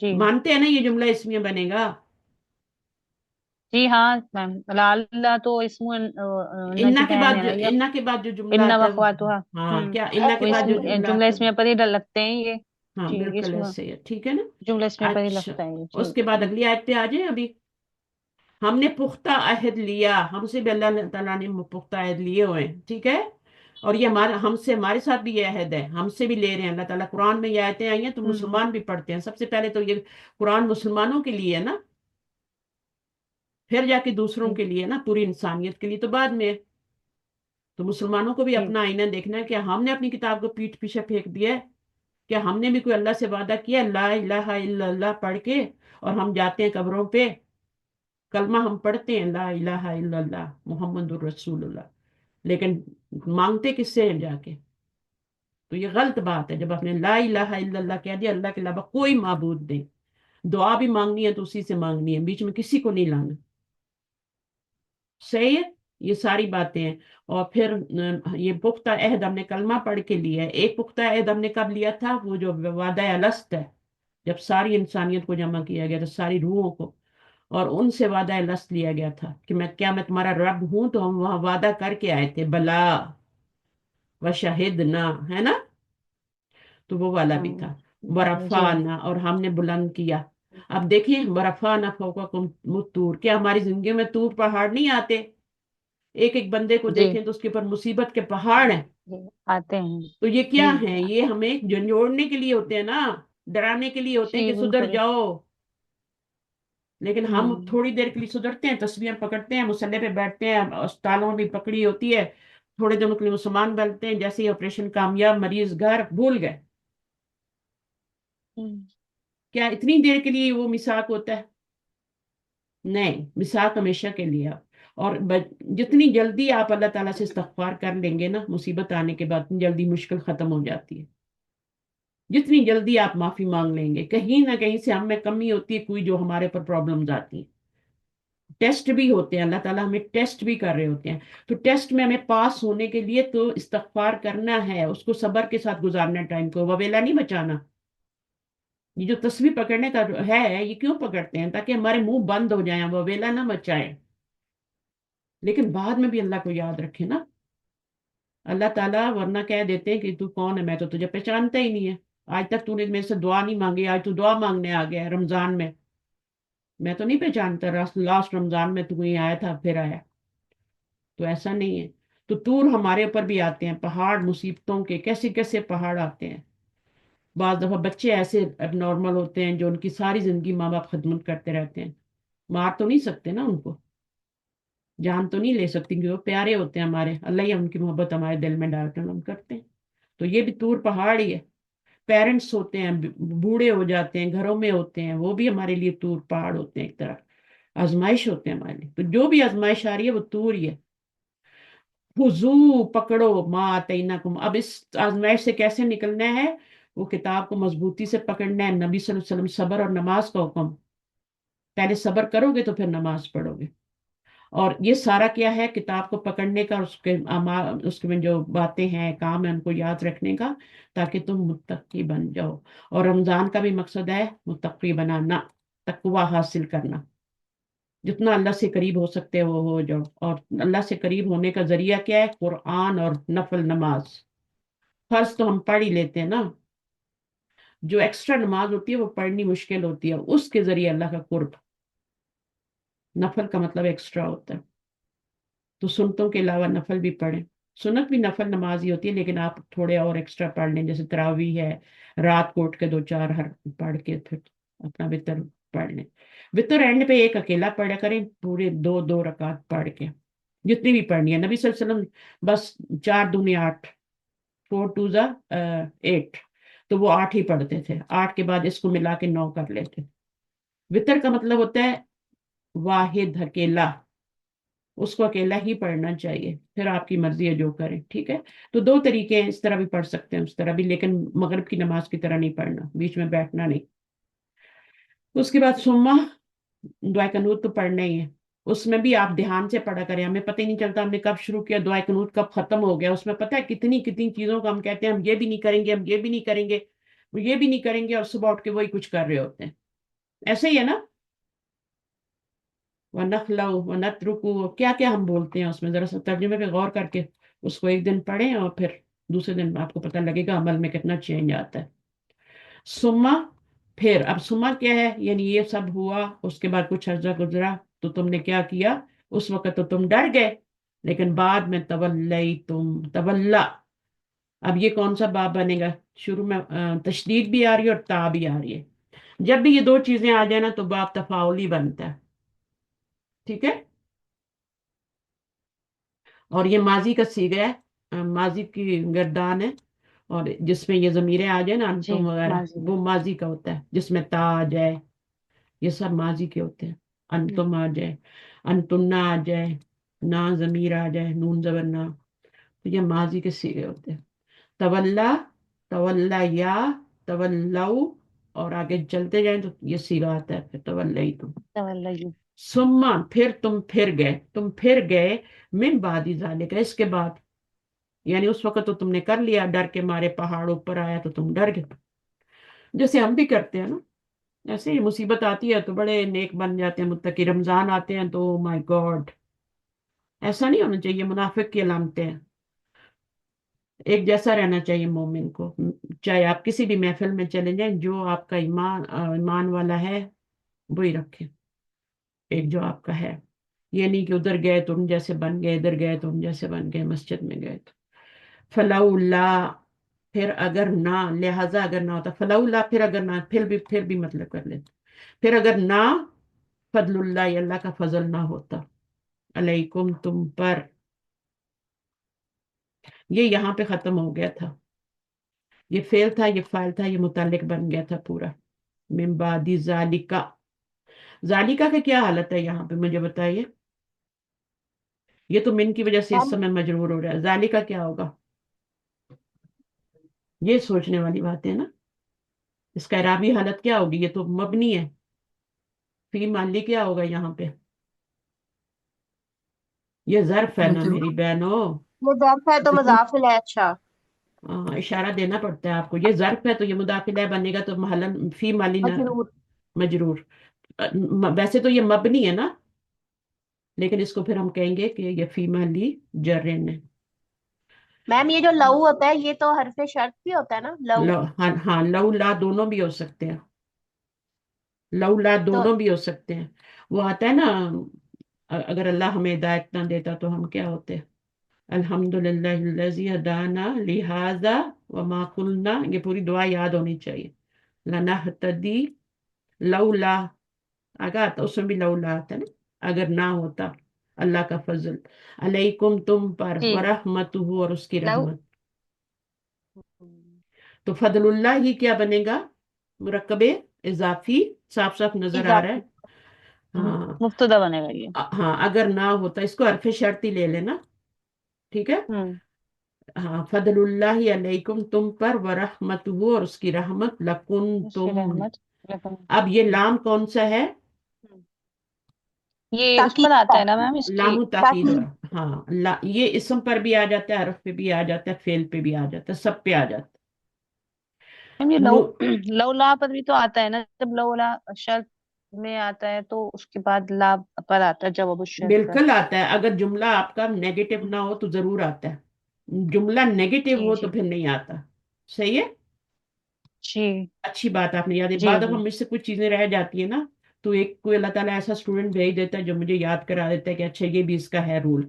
Speaker 3: جی
Speaker 1: مانتے ہیں نا یہ جملہ اسمیہ بنے گا؟
Speaker 3: جی ہاں میم، لاللہ تو اسم
Speaker 1: انا کے
Speaker 3: نجدہ
Speaker 1: بعد
Speaker 3: میں
Speaker 1: جو
Speaker 3: آئی ہے،
Speaker 1: انا کے بعد جو جملہ
Speaker 3: ان
Speaker 1: آتا ہے
Speaker 3: وقواتها،
Speaker 1: ہاں کیا انا کے
Speaker 3: وہ
Speaker 1: بعد
Speaker 3: اسم
Speaker 1: جو جملہ
Speaker 3: جملہ
Speaker 1: آتا
Speaker 3: اس میں پر ہی لگتے ہیں یہ،
Speaker 1: ہے ہاں
Speaker 3: جی
Speaker 1: بالکل
Speaker 3: اسم
Speaker 1: ایسے ہی ہے، ٹھیک ہے نا؟
Speaker 3: جملہ اس میں پر ہی
Speaker 1: اچھا،
Speaker 3: لگتا ہے
Speaker 1: اس
Speaker 3: جی
Speaker 1: کے بعد اگلی آیت پہ آ جائیں ابھی. ہم نے پختہ عہد لیا، ہم سے بھی اللہ تعالیٰ نے پختہ عہد لیے ہوئے ہیں، ٹھیک ہے؟ اور یہ ہمارے ساتھ بھی یہ عہد ہے، ہم سے بھی لے رہے ہیں اللہ تعالیٰ. قرآن میں یہ آیتیں آئی ہیں تو مسلمان بھی پڑھتے ہیں. سب سے پہلے تو یہ قرآن مسلمانوں کے لیے ہے نا، پھر جا کے دوسروں
Speaker 3: جی
Speaker 1: کے لیے نا، پوری انسانیت کے لیے تو بعد میں. تو مسلمانوں کو بھی
Speaker 3: جی
Speaker 1: اپنا آئینہ دیکھنا ہے کہ ہم نے اپنی کتاب کو پیٹھ پیچھے پھینک دیا ہے، کہ ہم نے بھی کوئی اللہ سے وعدہ کیا لا الہ الا اللہ پڑھ کے، اور ہم جاتے ہیں قبروں پہ، کلمہ ہم پڑھتے ہیں لا الہ الا اللہ محمد الرسول اللہ، لیکن مانگتے کس سے ہیں جا کے؟ تو یہ غلط بات ہے. جب آپ نے لا الہ الا اللہ کہہ دیا، اللہ کے علاوہ کوئی معبود نہیں، دعا بھی مانگنی ہے تو اسی سے مانگنی ہے، بیچ میں کسی کو نہیں لانا. صحیح ہے؟ یہ ساری باتیں ہیں. اور پھر یہ پختہ عہد ہم نے کلمہ پڑھ کے لیا ہے. ایک پختہ عہد ہم نے کب لیا تھا؟ وہ جو وعدہ الست ہے، جب ساری انسانیت کو جمع کیا گیا تھا، ساری روحوں کو، اور ان سے وعدہ الست لیا گیا تھا کہ میں تمہارا رب ہوں. تو ہم وہاں وعدہ کر کے آئے تھے بلا و شہدنا، ہے نا؟ تو وہ والا بھی تھا.
Speaker 3: جی
Speaker 1: ورفعنا، اور ہم نے بلند کیا. اب دیکھیں ورفعنا فوقکم الطور، کیا ہماری زندگی میں طور پہاڑ نہیں آتے؟ ایک ایک بندے کو
Speaker 3: جی
Speaker 1: دیکھیں تو اس کے اوپر مصیبت کے پہاڑ ہیں.
Speaker 3: جی آتے ہیں
Speaker 1: تو یہ کیا
Speaker 3: جی
Speaker 1: ہیں؟ یہ ہمیں جھنجھوڑنے کے لیے ہوتے ہیں نا، ڈرانے کے لیے ہوتے ہیں
Speaker 3: جی
Speaker 1: کہ سدھر
Speaker 3: بالکل
Speaker 1: جاؤ. لیکن ہم
Speaker 3: ہوں
Speaker 1: تھوڑی دیر کے لیے سدھرتے ہیں، تصویریں پکڑتے ہیں، مسلح پہ بیٹھتے ہیں، اسپتالوں میں بھی پکڑی ہوتی ہے، تھوڑے دنوں کے لیے مسلمان بنتے ہیں، جیسے ہی آپریشن کامیاب، مریض گھر، بھول گئے.
Speaker 3: ہوں
Speaker 1: کیا اتنی دیر کے لیے وہ میثاق ہوتا ہے؟ نہیں، میثاق ہمیشہ کے لیے. اور جتنی جلدی آپ اللہ تعالیٰ سے استغفار کر لیں گے نا، مصیبت آنے کے بعد اتنی جلدی مشکل ختم ہو جاتی ہے. جتنی جلدی آپ معافی مانگ لیں گے، کہیں نہ کہیں سے ہم میں کمی ہوتی ہے کوئی، جو ہمارے پر پرابلمز آتی ہیں. ٹیسٹ بھی ہوتے ہیں، اللہ تعالیٰ ہمیں ٹیسٹ بھی کر رہے ہوتے ہیں. تو ٹیسٹ میں ہمیں پاس ہونے کے لیے تو استغفار کرنا ہے، اس کو صبر کے ساتھ گزارنا، ٹائم کو وبیلا نہیں بچانا. یہ جو تسبیح پکڑنے کا ہے، یہ کیوں پکڑتے ہیں؟ تاکہ ہمارے منہ بند ہو جائیں، وبیلا نہ مچائیں. لیکن بعد میں بھی اللہ کو یاد رکھے نا. اللہ تعالیٰ ورنہ کہہ دیتے ہیں کہ تو کون ہے، میں تو تجھے پہچانتا ہی نہیں ہے، آج تک تو نے میرے سے دعا نہیں مانگی، آج تو دعا مانگنے آ گیا ہے رمضان میں، میں تو نہیں پہچانتا، لاسٹ رمضان میں تو کوئی آیا تھا پھر آیا. تو ایسا نہیں ہے. تو طور ہمارے اوپر بھی آتے ہیں پہاڑ، مصیبتوں کے کیسے کیسے پہاڑ آتے ہیں. بعض دفعہ بچے ایسے اب نارمل ہوتے ہیں جو ان کی ساری زندگی ماں باپ خدمت کرتے رہتے ہیں، مار تو نہیں سکتے نا ان کو، جان تو نہیں لے سکتی، کہ وہ پیارے ہوتے ہیں ہمارے، اللہ ہی ان کی محبت ہمارے دل میں ڈالتے ہیں، ہم کرتے ہیں. تو یہ بھی طور پہاڑ ہی ہے. پیرنٹس ہوتے ہیں، بوڑھے ہو جاتے ہیں، گھروں میں ہوتے ہیں، وہ بھی ہمارے لیے طور پہاڑ ہوتے ہیں، ایک طرح آزمائش ہوتے ہیں ہمارے لیے. تو جو بھی آزمائش آ رہی ہے وہ طور ہی ہے. خذو، پکڑو، ما آتیناکم. اب اس آزمائش سے کیسے نکلنا ہے؟ وہ کتاب کو مضبوطی سے پکڑنا ہے. نبی صلی اللہ علیہ وسلم صبر اور نماز کا حکم، پہلے صبر کرو گے تو پھر نماز پڑھو گے. اور یہ سارا کیا ہے؟ کتاب کو پکڑنے کا، اس کے میں جو باتیں ہیں، کام ہے، ان کو یاد رکھنے کا، تاکہ تم متقی بن جاؤ. اور رمضان کا بھی مقصد ہے متقی بنانا، تقوی حاصل کرنا. جتنا اللہ سے قریب ہو سکتے وہ ہو جاؤ. اور اللہ سے قریب ہونے کا ذریعہ کیا ہے؟ قرآن اور نفل نماز. فرض تو ہم پڑھ ہی لیتے ہیں نا، جو ایکسٹرا نماز ہوتی ہے وہ پڑھنی مشکل ہوتی ہے، اس کے ذریعے اللہ کا قرب. نفل کا مطلب ایکسٹرا ہوتا ہے. تو سنتوں کے علاوہ نفل بھی پڑھیں. سنت بھی نفل نماز ہی ہوتی ہے، لیکن آپ تھوڑے اور ایکسٹرا پڑھ لیں، جیسے تراویح ہے، رات کو اٹھ کے 2 4 ہر پڑھ کے پھر اپنا وطر پڑھ لیں. وطر اینڈ پہ ایک اکیلا پڑھا کریں، پورے 2 2 رکعت پڑھ کے، جتنی بھی پڑھنی ہے. نبی صلی اللہ علیہ وسلم بس 4 دونی 8، 4 2 8، تو وہ 8 ہی پڑھتے تھے. 8 کے بعد اس کو ملا کے 9 کر لیتے. وطر کا مطلب ہوتا ہے واحد، اکیلا، اس کو اکیلا ہی پڑھنا چاہیے. پھر آپ کی مرضی ہے جو کریں، ٹھیک ہے. تو 2 طریقے ہیں، اس طرح بھی پڑھ سکتے ہیں، اس طرح بھی، لیکن مغرب کی نماز کی طرح نہیں پڑھنا، بیچ میں بیٹھنا نہیں. اس کے بعد سما، دعائے قنوت تو پڑھنا ہی ہے. اس میں بھی آپ دھیان سے پڑھا کریں، ہمیں پتہ ہی نہیں چلتا ہم نے کب شروع کیا، دعائے قنوت کب ختم ہو گیا. اس میں پتہ ہے کتنی کتنی چیزوں کو ہم کہتے ہیں ہم یہ بھی نہیں کریں گے، ہم یہ بھی نہیں کریں گے. وہ یہ بھی نہیں کریں گے اور صبح اٹھ کے وہی کچھ کر رہے ہوتے ہیں. ایسے ہی ہے نا. وَنَخْلَوْ وَنَتْرُكُ کیا کیا ہم بولتے ہیں اس میں، ذرا سا ترجمے پہ غور کر کے اس کو ایک دن پڑھیں اور پھر دوسرے دن آپ کو پتہ لگے گا عمل میں کتنا چینج آتا ہے. سما پھر، اب سما کیا ہے، یعنی یہ سب ہوا، اس کے بعد کچھ عرصہ گزرا تو تم نے کیا کیا، اس وقت تو تم ڈر گئے، لیکن بعد میں تولا. اب یہ کون سا باب بنے گا، شروع میں تشدید بھی آ رہی ہے اور تا بھی آ رہی ہے. جب بھی یہ دو چیزیں آ جائیں نا تو باب تفاعلی بنتا ہے. ٹھیک ہے. اور یہ ماضی کا صیغہ ہے، ماضی کی گردان ہے، اور جس میں یہ ضمیریں آ جائیں نا
Speaker 3: جی
Speaker 1: انتم وغیرہ،
Speaker 3: ماضی میں.
Speaker 1: وہ ماضی کا ہوتا ہے، جس میں تا آ جائے، یہ سب ماضی کے ہوتے ہیں. انتم آ جائے، انتن آ جائے، نا ضمیر آ جائے، نون زبر نا، تو یہ ماضی کے صیغے ہوتے ہیں. تولا، تولا یا، تولو، اور آگے چلتے جائیں تو یہ صیغہ آتا ہے پھر تولی تم.
Speaker 3: تولیو.
Speaker 1: سما پھر تم پھر گئے من بعد ذالک، اس کے بعد، یعنی اس وقت تو تم نے کر لیا، ڈر کے مارے پہاڑ اوپر آیا تو تم ڈر گئے، جیسے ہم بھی کرتے ہیں نا. ایسے ہی مصیبت آتی ہے تو بڑے نیک بن جاتے ہیں متقی، رمضان آتے ہیں تو مائی گاڈ، ایسا نہیں ہونا چاہیے. منافق کی علامتیں ہیں. ایک جیسا رہنا چاہیے مومن کو، چاہے آپ کسی بھی محفل میں چلے جائیں، جو آپ کا ایمان والا ہے وہی رکھے، ایک جو آپ کا ہے. یہ نہیں کہ ادھر گئے تم جیسے بن گئے، ادھر گئے تم جیسے بن گئے، مسجد میں گئے تو. فلولا پھر اگر نہ، لہذا اگر نہ ہوتا، فلولا پھر اگر نہ، پھر بھی مطلب کر لیتے، پھر اگر نہ، فضل اللہ، اللہ کا فضل نہ ہوتا، علیکم تم پر، یہ یہاں پہ ختم ہو گیا تھا. یہ فعل تھا، یہ فاعل تھا، یہ متعلق بن گیا تھا پورا. من بعد ذالکا، ذالکا کا کیا حالت ہے یہاں پہ مجھے بتائیے. یہ تو من کی وجہ سے اس
Speaker 2: میم
Speaker 1: سمے مجرور ہو رہا ہے، ذالکا کیا ہوگا، یہ سوچنے والی بات ہے نا. اس کا اعرابی حالت کیا ہوگی، یہ تو مبنی ہے، فی مالی کیا ہوگا یہاں پہ، یہ ظرف ہے نا
Speaker 4: مجرور.
Speaker 1: میری بہنوں.
Speaker 2: مضاف ہے تو مضاف ہے. اچھا
Speaker 1: اشارہ دینا پڑتا ہے آپ کو، یہ ظرف ہے تو یہ مضاف الیہ بنے گا، تو محلن فی مالی نہ
Speaker 2: مجرور.
Speaker 1: مجرور. ویسے تو یہ مبنی ہے نا، لیکن اس کو پھر ہم کہیں گے کہ یہ فی مالی جرن ہے.
Speaker 2: میم یہ جو لو ہوتا ہے یہ تو حرف شرط بھی ہوتا ہے نا، لو.
Speaker 1: ہاں ہاں، لو لا دونوں بھی ہو سکتے ہیں، لو لا
Speaker 2: تو
Speaker 1: دونوں بھی ہو سکتے ہیں. وہ آتا ہے نا، اگر اللہ ہمیں ہدایت نہ دیتا تو ہم کیا ہوتے. الحمد للہ الذی ہدانا لہذا وما قلنا، یہ پوری دعا یاد ہونی چاہیے. لنہتدی، لولا آگا آتا، اس میں بھی لولا آتا ہے نا، اگر نہ ہوتا اللہ کا فضل، علیکم تم پر،
Speaker 3: جی.
Speaker 1: ورحمتہ اور اس کی
Speaker 3: لو.
Speaker 1: رحمت. تو فضل اللہ ہی کیا بنے گا، مرکب اضافی، صاف صاف نظر آ رہا ہے.
Speaker 2: اضافی.
Speaker 1: ہاں
Speaker 3: مبتدا بنے گا یہ.
Speaker 1: ہاں، اگر نہ ہوتا، اس کو حرف شرط ہی لے لینا. ٹھیک ہے.
Speaker 3: ہوں.
Speaker 1: ہاں، فضل اللہ علیکم تم پر، ورحمتہ اور اس کی رحمت، لکن
Speaker 3: اس کی
Speaker 1: تم.
Speaker 3: رحمت. لیکن
Speaker 1: اب یہ لام کون سا ہے،
Speaker 3: یہ اس پر
Speaker 2: تاکید
Speaker 3: آتا
Speaker 2: ہے.
Speaker 3: ہے نا میم اس کی.
Speaker 1: لام تاکید.
Speaker 2: تاکید.
Speaker 1: ہاں یہ اسم پر بھی آ جاتا ہے، حرف پہ بھی آ جاتا ہے، فعل پہ بھی آ جاتا ہے، سب پہ آ جاتا
Speaker 3: میم یہ
Speaker 1: ہے.
Speaker 3: لو لو لا پر بھی تو آتا ہے نا، جب لو لا شرط میں آتا ہے تو اس کے بعد لا پر آتا ہے جواب الشرط کا.
Speaker 1: بالکل آتا ہے، اگر جملہ آپ کا نیگیٹو نہ ہو تو ضرور آتا ہے، جملہ نیگیٹو
Speaker 3: جی
Speaker 1: ہو تو
Speaker 3: جی
Speaker 1: پھر نہیں آتا. صحیح ہے.
Speaker 3: جی
Speaker 1: اچھی بات آپ نے یاد ہے.
Speaker 3: جی
Speaker 1: بعد اب
Speaker 3: جی.
Speaker 1: ہم مجھ سے کچھ چیزیں رہ جاتی ہیں نا، تو ایک کوئی اللہ تعالیٰ ایسا اسٹوڈنٹ بھیج دیتا ہے جو مجھے یاد کرا دیتا ہے کہ اچھا یہ بھی اس کا ہے رول.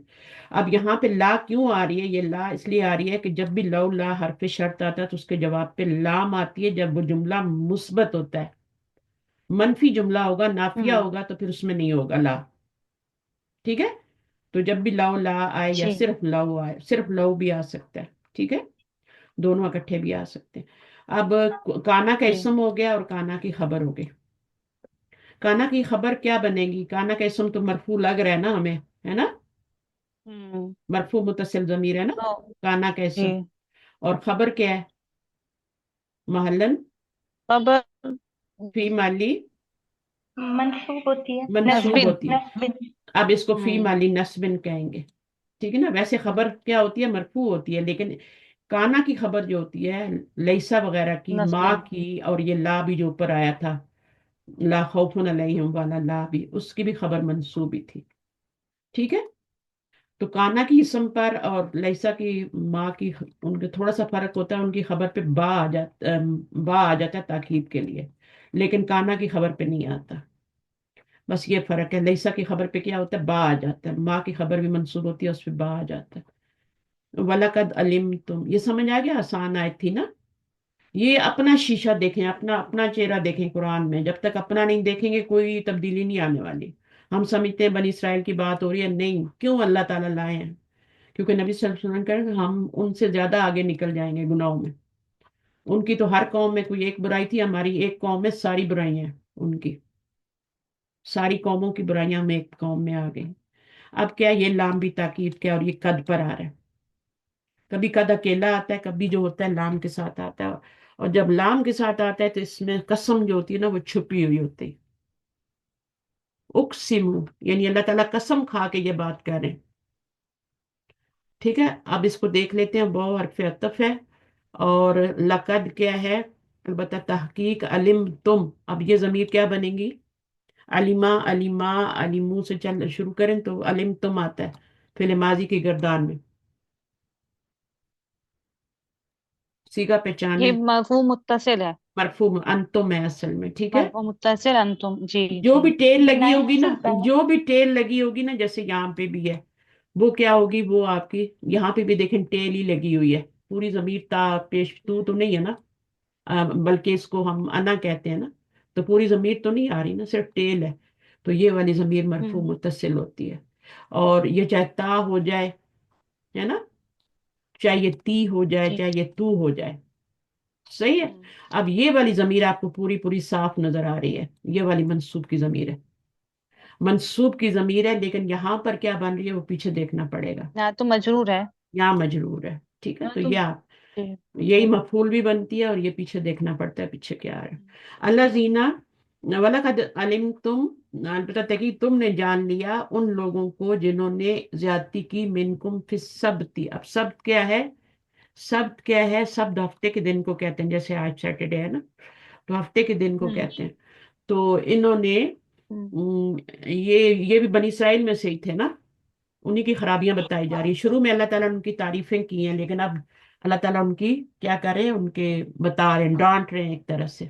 Speaker 1: اب یہاں پہ لا کیوں آ رہی ہے، یہ لا اس لیے آ رہی ہے کہ جب بھی لو لا حرف شرط آتا ہے تو اس کے جواب پہ لام آتی ہے جب وہ جملہ مثبت ہوتا ہے. منفی جملہ ہوگا، نافیہ
Speaker 3: ہوں.
Speaker 1: ہوگا تو پھر اس میں نہیں ہوگا لا. ٹھیک ہے. تو جب بھی لاؤ لا آئے یا
Speaker 3: جی
Speaker 1: صرف لو آئے، صرف لو بھی آ سکتا ہے. ٹھیک ہے. دونوں اکٹھے بھی آ سکتے ہیں. اب کانا کا
Speaker 3: جی.
Speaker 1: اسم ہو گیا اور کانا کی خبر ہو گئی. کانا کی خبر کیا بنے گی، کانا کا اسم تو مرفوع لگ رہا ہے نا ہمیں، ہے نا،
Speaker 3: ہوں.
Speaker 1: مرفوع متصل ضمیر ہے نا
Speaker 3: تو
Speaker 1: کانا کا
Speaker 3: جی
Speaker 1: اسم. اور خبر کیا ہے، محلن
Speaker 3: خبر
Speaker 1: فی مالی
Speaker 2: منصوب ہوتی ہے.
Speaker 1: منصوب
Speaker 3: نسبن.
Speaker 1: ہوتی ہے.
Speaker 2: نصب.
Speaker 1: اب اس کو فی
Speaker 3: ہوں.
Speaker 1: مالی نصبن کہیں گے. ٹھیک ہے نا. ویسے خبر کیا ہوتی ہے، مرفوع ہوتی ہے، لیکن کانا کی خبر جو ہوتی ہے لیسا وغیرہ کی، ماں
Speaker 3: نسبین.
Speaker 1: کی، اور یہ لا بھی جو اوپر آیا تھا، لا خوف علیہم والا لا بھی، اس کی بھی خبر منصوب ہی تھی. ٹھیک ہے. تو کانا کی اسم پر اور لیسا کی ماں کی ان کے تھوڑا سا فرق ہوتا ہے، ان کی خبر پہ با آ جاتا ہے تاکید کے لیے، لیکن کانا کی خبر پہ نہیں آتا. بس یہ فرق ہے، لیسا کی خبر پہ کیا ہوتا ہے، با آ جاتا ہے، ماں کی خبر بھی منصوب ہوتی ہے، اس پہ با آ جاتا ہے. وَلَقَدْ عَلِمْتُمْ، یہ سمجھ آ گیا، آسان آیت تھی نا. یہ اپنا شیشہ دیکھیں، اپنا اپنا چہرہ دیکھیں قرآن میں. جب تک اپنا نہیں دیکھیں گے کوئی تبدیلی نہیں آنے والی. ہم سمجھتے ہیں بنی اسرائیل کی بات ہو رہی ہے، نہیں. کیوں اللہ تعالیٰ لائے ہیں؟ کیونکہ نبی صلی اللہ علیہ وسلم کہہ رہے ہیں ہم ان سے زیادہ آگے نکل جائیں گے گناہوں میں. ان کی تو ہر قوم میں کوئی ایک برائی تھی، ہماری ایک قوم میں ساری برائیاں ہیں. ان کی ساری قوموں کی برائیاں ہم ایک قوم میں آ گئی. اب کیا یہ لام بھی تاکید کیا، اور یہ قد پر آ رہا ہے. کبھی قد اکیلا آتا ہے، کبھی جو ہوتا ہے لام کے ساتھ آتا ہے. اور جب لام کے ساتھ آتا ہے تو اس میں قسم جو ہوتی ہے نا وہ چھپی ہوئی ہوتی ہے. اقسم، یعنی اللہ تعالیٰ قسم کھا کے یہ بات کر رہے ہیں. ٹھیک ہے. اب اس کو دیکھ لیتے ہیں. وہ حرف عطف ہے، اور لقد کیا ہے، البتہ تحقیق علم تم. اب یہ ضمیر کیا بنے گی، علیما علیما علیمو سے چل شروع کریں تو علم تم آتا ہے فعل ماضی کی گردان میں. سیگا
Speaker 3: یہ
Speaker 1: پہچانے،
Speaker 3: مرفوع متصل ہے.
Speaker 1: مرفوع انتم ہے اصل میں. ٹھیک ہے.
Speaker 3: مرفوع متصل انتم، جی
Speaker 1: جو
Speaker 3: جی.
Speaker 1: بھی ٹیل لگی
Speaker 2: نہیں
Speaker 1: ہوگی نا،
Speaker 2: سنتا ہے.
Speaker 1: جو بھی ٹیل لگی ہوگی نا، جیسے یہاں پہ بھی ہے، وہ کیا ہوگی، وہ آپ کی یہاں پہ بھی دیکھیں ٹیل ہی لگی ہوئی ہے. پوری ضمیر تا پیش تو نہیں ہے نا، بلکہ اس کو ہم انا کہتے ہیں نا. تو پوری ضمیر تو نہیں آ رہی نا، صرف ٹیل ہے. تو یہ والی ضمیر مرفوع
Speaker 3: ہوں.
Speaker 1: متصل ہوتی ہے. اور یہ چاہے تا ہو جائے، ہے نا، چاہے یہ تی ہو جائے،
Speaker 3: جی.
Speaker 1: چاہے یہ تو ہو جائے. صحیح ہے.
Speaker 3: ہوں.
Speaker 1: اب یہ والی ضمیر آپ کو پوری پوری صاف نظر آ رہی ہے، یہ والی منصوب کی ضمیر ہے. منصوب کی ضمیر ہے، لیکن یہاں پر کیا بن رہی ہے وہ پیچھے دیکھنا پڑے گا.
Speaker 3: یہاں تو مجرور ہے.
Speaker 1: یہاں مجرور ہے. ٹھیک ہے.
Speaker 3: یہاں
Speaker 1: تو
Speaker 3: تو
Speaker 1: یہ
Speaker 3: جی
Speaker 1: یہی
Speaker 3: جی.
Speaker 1: مفعول بھی بنتی ہے، اور یہ پیچھے دیکھنا پڑتا ہے پیچھے کیا آ رہا ہے. اللہ زینا وَلَقَدْ عَلِمْتُمْ، البتہ تحقیق تم نے جان لیا ان لوگوں کو جنہوں نے زیادتی کی، منکم فی السبت. اب سبت کیا ہے، سبت کیا ہے، سبت ہفتے کے دن کو کہتے ہیں. جیسے آج سیٹرڈے ہے نا، تو ہفتے کے دن کو
Speaker 3: ہوں.
Speaker 1: کہتے ہیں. تو انہوں نے
Speaker 3: ہوں.
Speaker 1: یہ بھی بنی اسرائیل میں سے ہی تھے نا. انہی کی خرابیاں بتائی جا رہی ہیں. شروع میں اللہ تعالیٰ نے ان کی تعریفیں کی ہیں، لیکن اب اللہ تعالیٰ ان کی کیا کر رہے ہیں، ان کے بتا رہے ہیں، ڈانٹ رہے ہیں ایک طرح سے.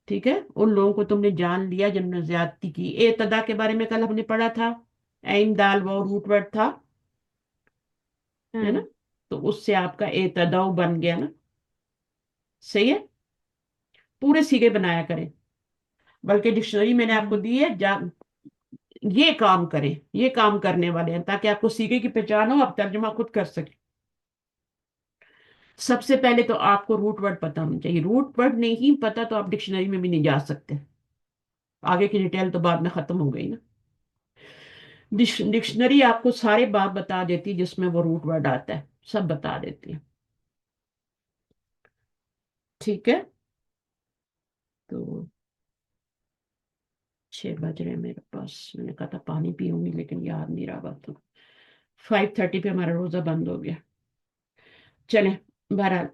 Speaker 1: ٹھیک ہے. ان لوگوں کو تم نے جان لیا جنہوں نے زیادتی کی. اعتدا کے بارے میں کل ہم نے پڑھا تھا، عین دال وہ روٹ ورڈ تھا، ہے نا.
Speaker 3: ہوں.
Speaker 1: تو اس سے آپ کا اعتدا بن گیا نا. صحیح ہے. پورے سیگے بنایا کریں، بلکہ ڈکشنری میں نے آپ کو
Speaker 3: ہوں.
Speaker 1: دی ہے، یہ کام کریں، یہ کام کرنے والے ہیں، تاکہ آپ کو سیگے کی پہچان ہو، آپ ترجمہ خود کر سکیں. سب سے پہلے تو آپ کو روٹ ورڈ پتا ہونا چاہیے. روٹ ورڈ نہیں پتا تو آپ ڈکشنری میں بھی نہیں جا سکتے. آگے کی ڈیٹیل تو بعد میں ختم ہو گئی نا. ڈکشنری آپ کو سارے باب بتا دیتی جس میں وہ روٹ ورڈ آتا ہے، سب بتا دیتی ہے. ٹھیک ہے. تو 6 بج رہے ہیں میرے پاس. میں نے کہا تھا پانی پیوں گی لیکن یاد نہیں رہا بات. 5:30 پہ ہمارا روزہ بند ہو گیا. چلیں، بہرحال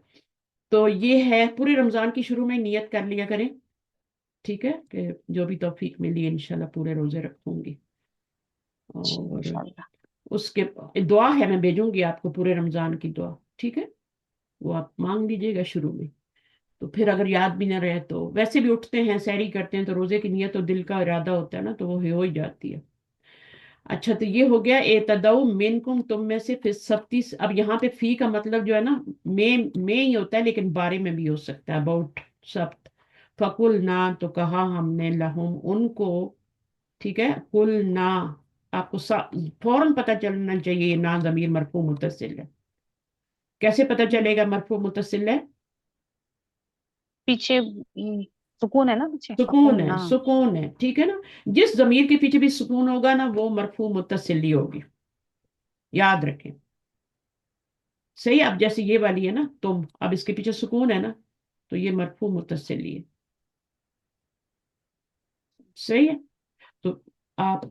Speaker 1: تو یہ ہے، پورے رمضان کی شروع میں نیت کر لیا کریں. ٹھیک ہے، کہ جو بھی توفیق ملی انشاءاللہ پورے روزے رکھوں گی.
Speaker 3: جی
Speaker 1: اور
Speaker 3: انشاءاللہ.
Speaker 1: اس کے دعا ہے، میں بھیجوں گی آپ کو پورے رمضان کی دعا. ٹھیک ہے. وہ آپ مانگ لیجیے گا شروع میں. تو پھر اگر یاد بھی نہ رہے تو ویسے بھی اٹھتے ہیں، سحری کرتے ہیں، تو روزے کی نیت اور دل کا ارادہ ہوتا ہے نا، تو وہ ہو ہی جاتی ہے. اچھا، تو یہ ہو گیا اعتدو منکم، تم میں سے، فی السبتی. اب یہاں پہ فی کا مطلب جو ہے نا، میں ہی ہوتا ہے، لیکن بارے میں بھی ہو سکتا ہے، اباؤٹ سبت. فقل نہ، تو کہا ہم نے، لہم ان کو. ٹھیک ہے. قل نہ، آپ کو فوراً پتہ چلنا چاہیے یہ نہ ضمیر مرفوع متصل ہے. کیسے پتہ چلے گا مرفوع متصل ہے؟
Speaker 3: پیچھے سکون ہے نا پیچھے،
Speaker 1: سکون
Speaker 3: فقول
Speaker 1: ہے،
Speaker 3: نہ.
Speaker 1: سکون ہے. ٹھیک ہے نا. جس ضمیر کے پیچھے بھی سکون ہوگا نا وہ مرفوع متصل ہی ہوگی، یاد رکھیں. صحیح. اب جیسے یہ والی ہے نا تم، اب اس کے پیچھے سکون ہے نا، تو یہ مرفوع متصل ہی ہے. صحیح ہے. تو آپ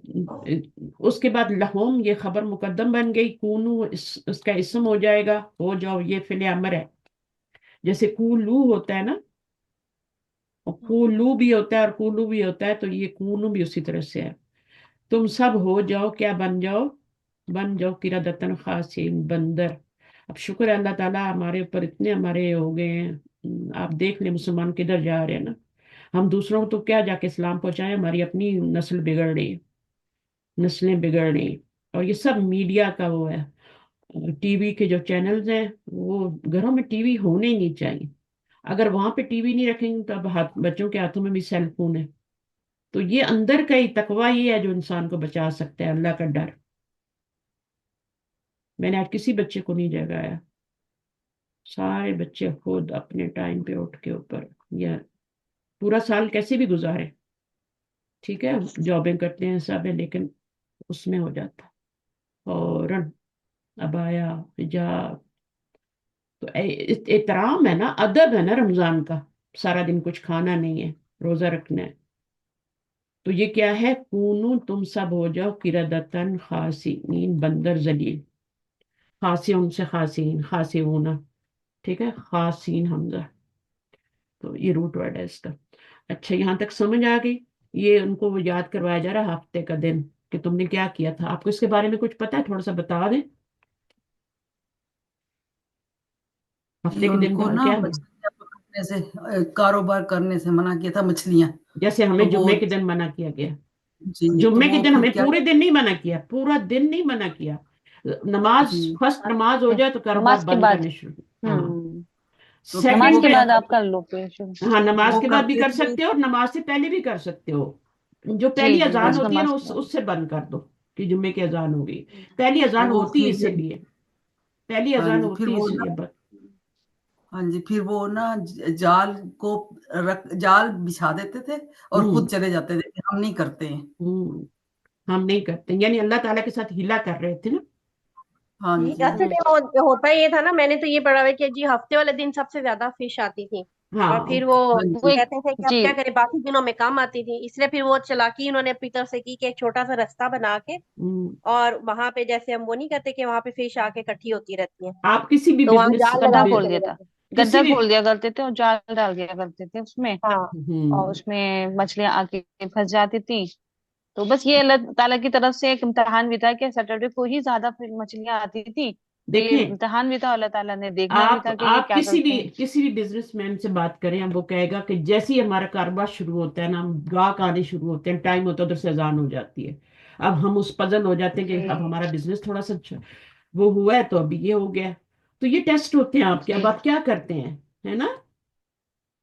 Speaker 1: اس کے بعد لہوم یہ خبر مقدم بن گئی، کونو اس کا اسم ہو جائے گا، ہو جاؤ یہ فعل امر ہے، جیسے کولو ہوتا ہے نا، اور کولو بھی ہوتا ہے اور کولو بھی ہوتا ہے، تو یہ کونو بھی اسی طرح سے ہے. تم سب ہو جاؤ، کیا بن جاؤ، بن جاؤ قردۃ خاسئین، بندر. اب شکر ہے اللہ تعالیٰ ہمارے اوپر اتنے ہمارے ہو گئے ہیں. آپ دیکھ لیں مسلمان کدھر جا رہے ہیں نا. ہم دوسروں کو تو کیا جا کے اسلام پہنچائیں، ہماری اپنی نسل بگڑ رہی ہے، نسلیں بگڑ رہی ہیں. اور یہ سب میڈیا کا وہ ہے. ٹی وی کے جو چینلز ہیں وہ گھروں میں ٹی وی ہونے ہی نہیں چاہیے. اگر وہاں پہ ٹی وی نہیں رکھیں گے تو اب بچوں کے ہاتھوں میں بھی سیل فون ہے. تو یہ اندر کا ہی تقوی یہ ہے جو انسان کو بچا سکتا ہے، اللہ کا ڈر. میں نے آج کسی بچے کو نہیں جگایا، سارے بچے خود اپنے ٹائم پہ اٹھ کے اوپر، یا پورا سال کیسے بھی گزارے، ٹھیک ہے جابیں کرتے ہیں سب ہے، لیکن اس میں ہو جاتا فوراً ابایا حجاب. تو احترام ہے نا، ادب ہے نا رمضان کا. سارا دن کچھ کھانا نہیں ہے، روزہ رکھنا ہے. تو یہ کیا ہے، کونو تم سب ہو جاؤ قردۃ خاسئین، بندر ذلیل. خاسئون سے خاسئین، خاسئون، ٹھیک ہے، خاسئین حمزہ. تو یہ روٹ ورڈ ہے اس کا. اچھا یہاں تک سمجھ آ گئی. یہ ان کو وہ یاد کروایا جا رہا ہے ہفتے کا دن کہ تم نے کیا کیا تھا. آپ کو اس کے بارے میں کچھ پتا ہے؟ تھوڑا سا بتا دیں،
Speaker 4: یہ
Speaker 1: ہفتے کے
Speaker 4: ان
Speaker 1: دن
Speaker 4: کو
Speaker 1: کا
Speaker 4: نا
Speaker 1: کیا ہوا.
Speaker 4: مچھلیاں پکڑنے سے کاروبار کرنے سے منع کیا تھا، مچھلیاں.
Speaker 1: جیسے ہمیں
Speaker 4: تو وہ
Speaker 1: جمعے کے دن منع کیا گیا.
Speaker 4: جی تو
Speaker 1: جمعے کے
Speaker 4: وہ
Speaker 1: دن
Speaker 4: پھر
Speaker 1: ہمیں
Speaker 4: کیا
Speaker 1: پورے دن نہیں منع کیا، پورا دن نہیں منع کیا. نماز،
Speaker 4: جی
Speaker 1: فرسٹ نماز ہو جائے تو کاروبار
Speaker 3: نماز کے
Speaker 1: بند
Speaker 3: بعد،
Speaker 1: کرنے شروع. ہاں
Speaker 3: ہوں
Speaker 4: تو پھر
Speaker 3: نماز
Speaker 4: وہ
Speaker 3: کے
Speaker 1: سیکنڈ پہ،
Speaker 4: کیا
Speaker 3: بعد آپ
Speaker 4: کرتے
Speaker 3: کر لو پھر شروع.
Speaker 1: ہاں نماز
Speaker 4: وہ
Speaker 1: کے بعد بھی
Speaker 4: کرتے
Speaker 1: کر
Speaker 4: تھے.
Speaker 1: سکتے ہو اور نماز سے پہلے بھی کر سکتے ہو. جو
Speaker 3: جی
Speaker 1: پہلی
Speaker 3: جی
Speaker 1: اذان
Speaker 3: بس
Speaker 1: ہوتی ہے نا
Speaker 3: نماز کے
Speaker 1: اس
Speaker 3: بعد.
Speaker 1: سے بند کر دو کہ جمعے کی اذان ہوگی. پہلی اذان
Speaker 4: وہ
Speaker 1: ہوتی ہے
Speaker 4: پھر
Speaker 1: اسی لیے، پہلی
Speaker 4: ہاں
Speaker 1: اذان
Speaker 4: جی پھر
Speaker 1: ہوتی ہے
Speaker 4: وہ
Speaker 1: اسی
Speaker 4: نا
Speaker 1: لیے
Speaker 4: ہاں جی پھر وہ نا جال کو جال بچھا دیتے تھے اور
Speaker 1: ہوں
Speaker 4: خود چلے جاتے تھے کہ ہم نہیں کرتے ہیں.
Speaker 1: ہوں ہم نہیں کرتے، یعنی اللہ تعالیٰ کے ساتھ ہیلا کر رہے تھے نا.
Speaker 4: ہاں جی
Speaker 2: اصل میں ہوتا یہ تھا نا، میں نے تو یہ پڑھا ہوا ہے کہ جی ہفتے والے دن سب سے زیادہ فش آتی تھی، اور
Speaker 1: ہاں
Speaker 2: پھر وہ
Speaker 4: ہاں
Speaker 3: وہ
Speaker 4: جی
Speaker 2: کہتے تھے کہ اب
Speaker 3: جی
Speaker 2: کیا کریں، باقی دنوں میں کام آتی تھی، اس لیے پھر وہ چلاکی انہوں نے اپنی طرف سے کی کہ ایک چھوٹا سا راستہ بنا کے،
Speaker 1: ہوں.
Speaker 2: اور وہاں پہ جیسے ہم وہ نہیں کرتے کہ وہاں پہ فش آ کے اکٹھی ہوتی رہتی ہیں،
Speaker 1: آپ کسی بھی
Speaker 2: تو وہاں
Speaker 1: بزنس،
Speaker 2: جال لگا
Speaker 3: گڈھا
Speaker 2: کے
Speaker 3: کھول دیا
Speaker 2: چلے
Speaker 3: تھا،
Speaker 2: جاتے.
Speaker 1: کسی
Speaker 3: گڈھا
Speaker 1: بھی،
Speaker 3: کھول دیا کرتے تھے اور جال ڈال دیا کرتے تھے اس میں،
Speaker 2: ہاں
Speaker 3: اور
Speaker 1: ہوں
Speaker 3: اس میں مچھلیاں آ کے پھنس جاتی تھی. تو بس یہ اللہ تعالیٰ کی طرف سے ایک امتحان بھی تھا کہ سیٹرڈے کو ہی زیادہ پھر مچھلیاں آتی تھی، تو یہ
Speaker 1: دیکھیں
Speaker 3: امتحان بھی تھا، اللہ تعالیٰ نے دیکھنا بھی
Speaker 1: آپ
Speaker 3: تھا کہ یہ
Speaker 1: آپ
Speaker 3: کیا کرتے ہیں.
Speaker 1: کسی بھی بزنس مین سے بات کریں، اب وہ کہے گا کہ جیسے ہی ہمارا کاروبار شروع ہوتا ہے نا، ہم گاہک آنے شروع ہوتے ہیں، ٹائم ہوتا ہے ادھر سے اذان ہو جاتی ہے. اب ہم اس پزل ہو جاتے ہیں کہ اب ہمارا بزنس تھوڑا سا وہ ہوا ہے تو ابھی یہ ہو گیا. تو یہ ٹیسٹ ہوتے ہیں آپ کے، اب
Speaker 3: جی
Speaker 1: آپ کیا کرتے ہیں، ہے نا.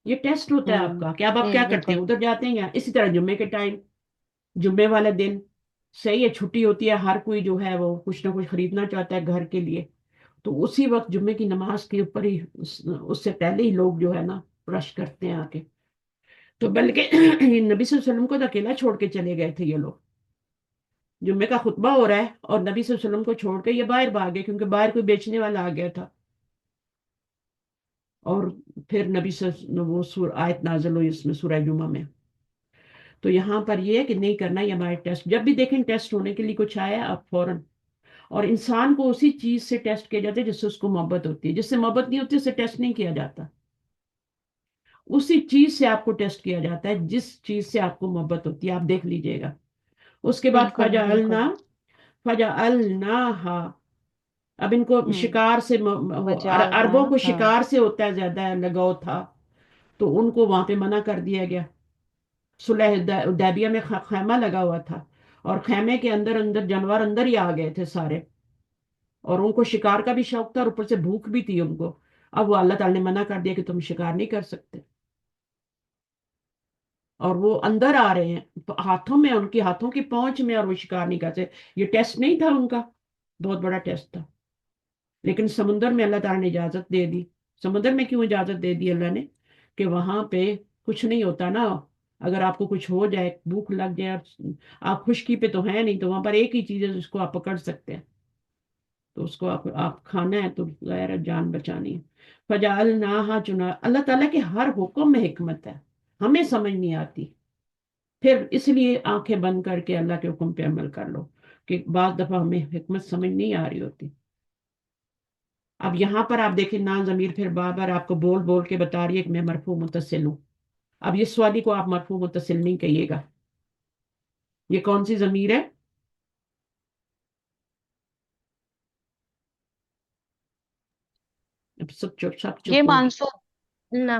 Speaker 1: یہ ٹیسٹ ہوتا ہے آپ کا کہ اب آپ
Speaker 3: جی
Speaker 1: کیا کرتے
Speaker 3: بالکل.
Speaker 1: ہیں، ادھر جاتے ہیں. یا اسی طرح جمعے کے ٹائم، جمعے والے دن صحیح ہے، چھٹی ہوتی ہے، ہر کوئی جو ہے وہ کچھ نہ کچھ خریدنا چاہتا ہے گھر کے لیے. تو اسی وقت جمعے کی نماز کے اوپر ہی اس سے پہلے ہی لوگ جو ہے نا رش کرتے ہیں آ کے. تو بلکہ نبی صلی اللہ علیہ وسلم کو تو اکیلا چھوڑ کے چلے گئے تھے یہ لوگ. جمعے کا خطبہ ہو رہا ہے اور نبی صلی اللہ علیہ وسلم کو چھوڑ کے یہ باہر بھاگے، کیونکہ باہر کوئی بیچنے والا آ گیا تھا. اور پھر نبی صلی اللہ علیہ وسلم وہ آیت نازل ہوئی اس میں سورہ جمعہ میں. تو یہاں پر یہ ہے کہ نہیں کرنا یہ ہمارے ٹیسٹ. جب بھی دیکھیں ٹیسٹ ہونے کے لیے کچھ آیا آپ فوراً. اور انسان کو اسی چیز سے ٹیسٹ کیا جاتا ہے جس سے اس کو محبت ہوتی ہے. جس سے محبت نہیں ہوتی اسے ٹیسٹ نہیں کیا جاتا. اسی چیز سے آپ کو ٹیسٹ کیا جاتا ہے جس چیز سے آپ کو محبت ہوتی ہے. آپ دیکھ لیجئے گا. اس کے بعد
Speaker 3: بالکل بالکل.
Speaker 1: فجعلناہا. اب ان کو
Speaker 3: ہوں
Speaker 1: شکار سے
Speaker 3: وجالنا
Speaker 1: عربوں کو
Speaker 3: ہاں.
Speaker 1: شکار سے ہوتا ہے زیادہ لگاؤ تھا، تو ان کو وہاں پہ منع کر دیا گیا. صلح حدیبیہ میں خیمہ لگا ہوا تھا، اور خیمے کے اندر اندر جانور اندر ہی آ گئے تھے سارے، اور ان کو شکار کا بھی شوق تھا اور اوپر سے بھوک بھی تھی ان کو. اب وہ اللہ تعالی نے منع کر دیا کہ تم شکار نہیں کر سکتے. اور وہ اندر آ رہے ہیں ہاتھوں میں، ان کے ہاتھوں کی پہنچ میں، اور وہ شکار نہیں کر سکتے. یہ ٹیسٹ نہیں تھا ان کا، بہت بڑا ٹیسٹ تھا. لیکن سمندر میں اللہ تعالیٰ نے اجازت دے دی. سمندر میں کیوں اجازت دے دی اللہ نے؟ کہ وہاں پہ کچھ نہیں ہوتا نا. اگر آپ کو کچھ ہو جائے، بھوک لگ جائے، آپ خشکی پہ تو ہے نہیں، تو وہاں پر ایک ہی چیز ہے جس کو آپ پکڑ سکتے ہیں، تو اس کو آپ کھانا ہے تو غیر جان بچانی ہے. فجعلناہا چنا. اللہ تعالیٰ کے ہر حکم میں حکمت ہے، ہمیں سمجھ نہیں آتی. پھر اس لیے آنکھیں بند کر کے اللہ کے حکم پہ عمل کر لو، کہ بعض دفعہ ہمیں حکمت سمجھ نہیں آ رہی ہوتی۔ اب یہاں پر آپ دیکھیں نا ضمیر پھر بار بار آپ کو بول بول کے بتا رہی ہے کہ میں مرفوع متصل ہوں۔ اب یہ سوالی کو آپ مرفوع متصل نہیں کہیے گا، یہ کون سی ضمیر ہے؟ اب سب
Speaker 3: یہ
Speaker 1: چپ ہو گئے۔
Speaker 3: منصوب
Speaker 2: نہ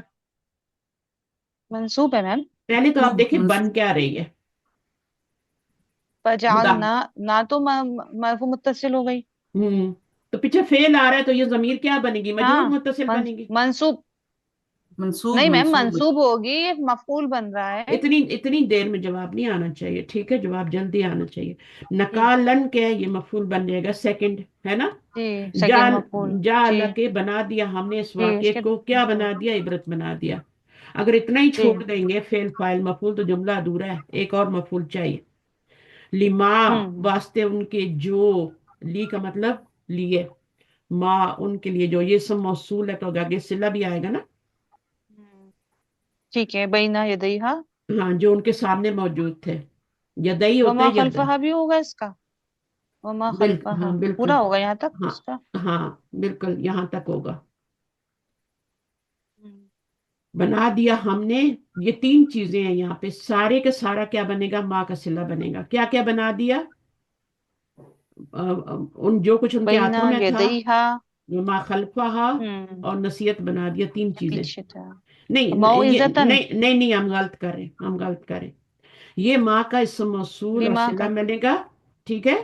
Speaker 3: منصوب ہے میم،
Speaker 1: پہلے تو آپ دیکھیں بن
Speaker 4: منصوب
Speaker 1: کیا رہی ہے، مدا
Speaker 3: فجعلنا نہ تو مرفوع متصل ہو گئی،
Speaker 1: تو پیچھے فعل آ رہا ہے تو یہ ضمیر کیا بنے گی؟ مجرور
Speaker 3: ہاں
Speaker 1: متصل بنے گی۔
Speaker 3: منصوب
Speaker 4: منصوب
Speaker 3: نہیں میم،
Speaker 4: منصوب
Speaker 3: منصوب ہوگی، یہ مفعول بن رہا ہے۔
Speaker 1: اتنی دیر میں جواب نہیں آنا چاہیے، ٹھیک ہے، جواب جلدی آنا چاہیے۔
Speaker 3: جی
Speaker 1: نکالن کیا ہے؟ یہ مفعول بن جائے گا سیکنڈ، ہے نا؟
Speaker 3: جی، سیکنڈ
Speaker 1: جال
Speaker 3: مفعول،
Speaker 1: جال
Speaker 3: جی
Speaker 1: کے بنا دیا ہم نے اس
Speaker 3: جی، اس
Speaker 1: واقعے
Speaker 3: کے
Speaker 1: کو کیا بنا دیا؟ عبرت بنا دیا۔ اگر اتنا ہی
Speaker 3: جی،
Speaker 1: چھوڑ دیں گے فعل فاعل مفعول تو جملہ ادھورا ہے، ایک اور مفعول چاہیے۔ لما
Speaker 3: ہوں
Speaker 1: واسطے ان کے جو، لی کا مطلب لیے، ما ان کے لیے جو، یہ سب موصول ہے تو آگے صلہ بھی آئے گا نا۔
Speaker 3: ٹھیک ہے، بینا یدیہا،
Speaker 1: ہاں جو ان کے سامنے موجود تھے، یدئی ہوتا
Speaker 3: وما
Speaker 1: ہے ید،
Speaker 3: خلفہا بھی ہوگا اس کا، وما
Speaker 1: ہاں
Speaker 3: خلفہا
Speaker 1: بالکل،
Speaker 3: پورا ہوگا یہاں تک
Speaker 1: ہاں
Speaker 3: اس کا۔
Speaker 1: ہاں بالکل یہاں تک ہوگا۔ بنا دیا ہم نے، یہ تین چیزیں ہیں یہاں پہ، سارے کا سارا کیا بنے گا؟ ماں کا صلہ بنے گا۔ کیا کیا بنا دیا؟ ان جو کچھ ان کے
Speaker 3: بینا
Speaker 1: ہاتھوں میں تھا،
Speaker 3: یدیہا،
Speaker 1: ما خلفہا، اور نصیحت بنا دیا، تین چیزیں۔
Speaker 3: پیچھے تھا،
Speaker 1: نہیں یہ
Speaker 3: موعظتن،
Speaker 1: نہیں ہم غلط کر رہے ہیں، ہم غلط کر رہے ہیں۔ یہ ماں کا اسم موصول اور
Speaker 3: لما
Speaker 1: صلہ
Speaker 3: کا،
Speaker 1: ملے گا، ٹھیک ہے،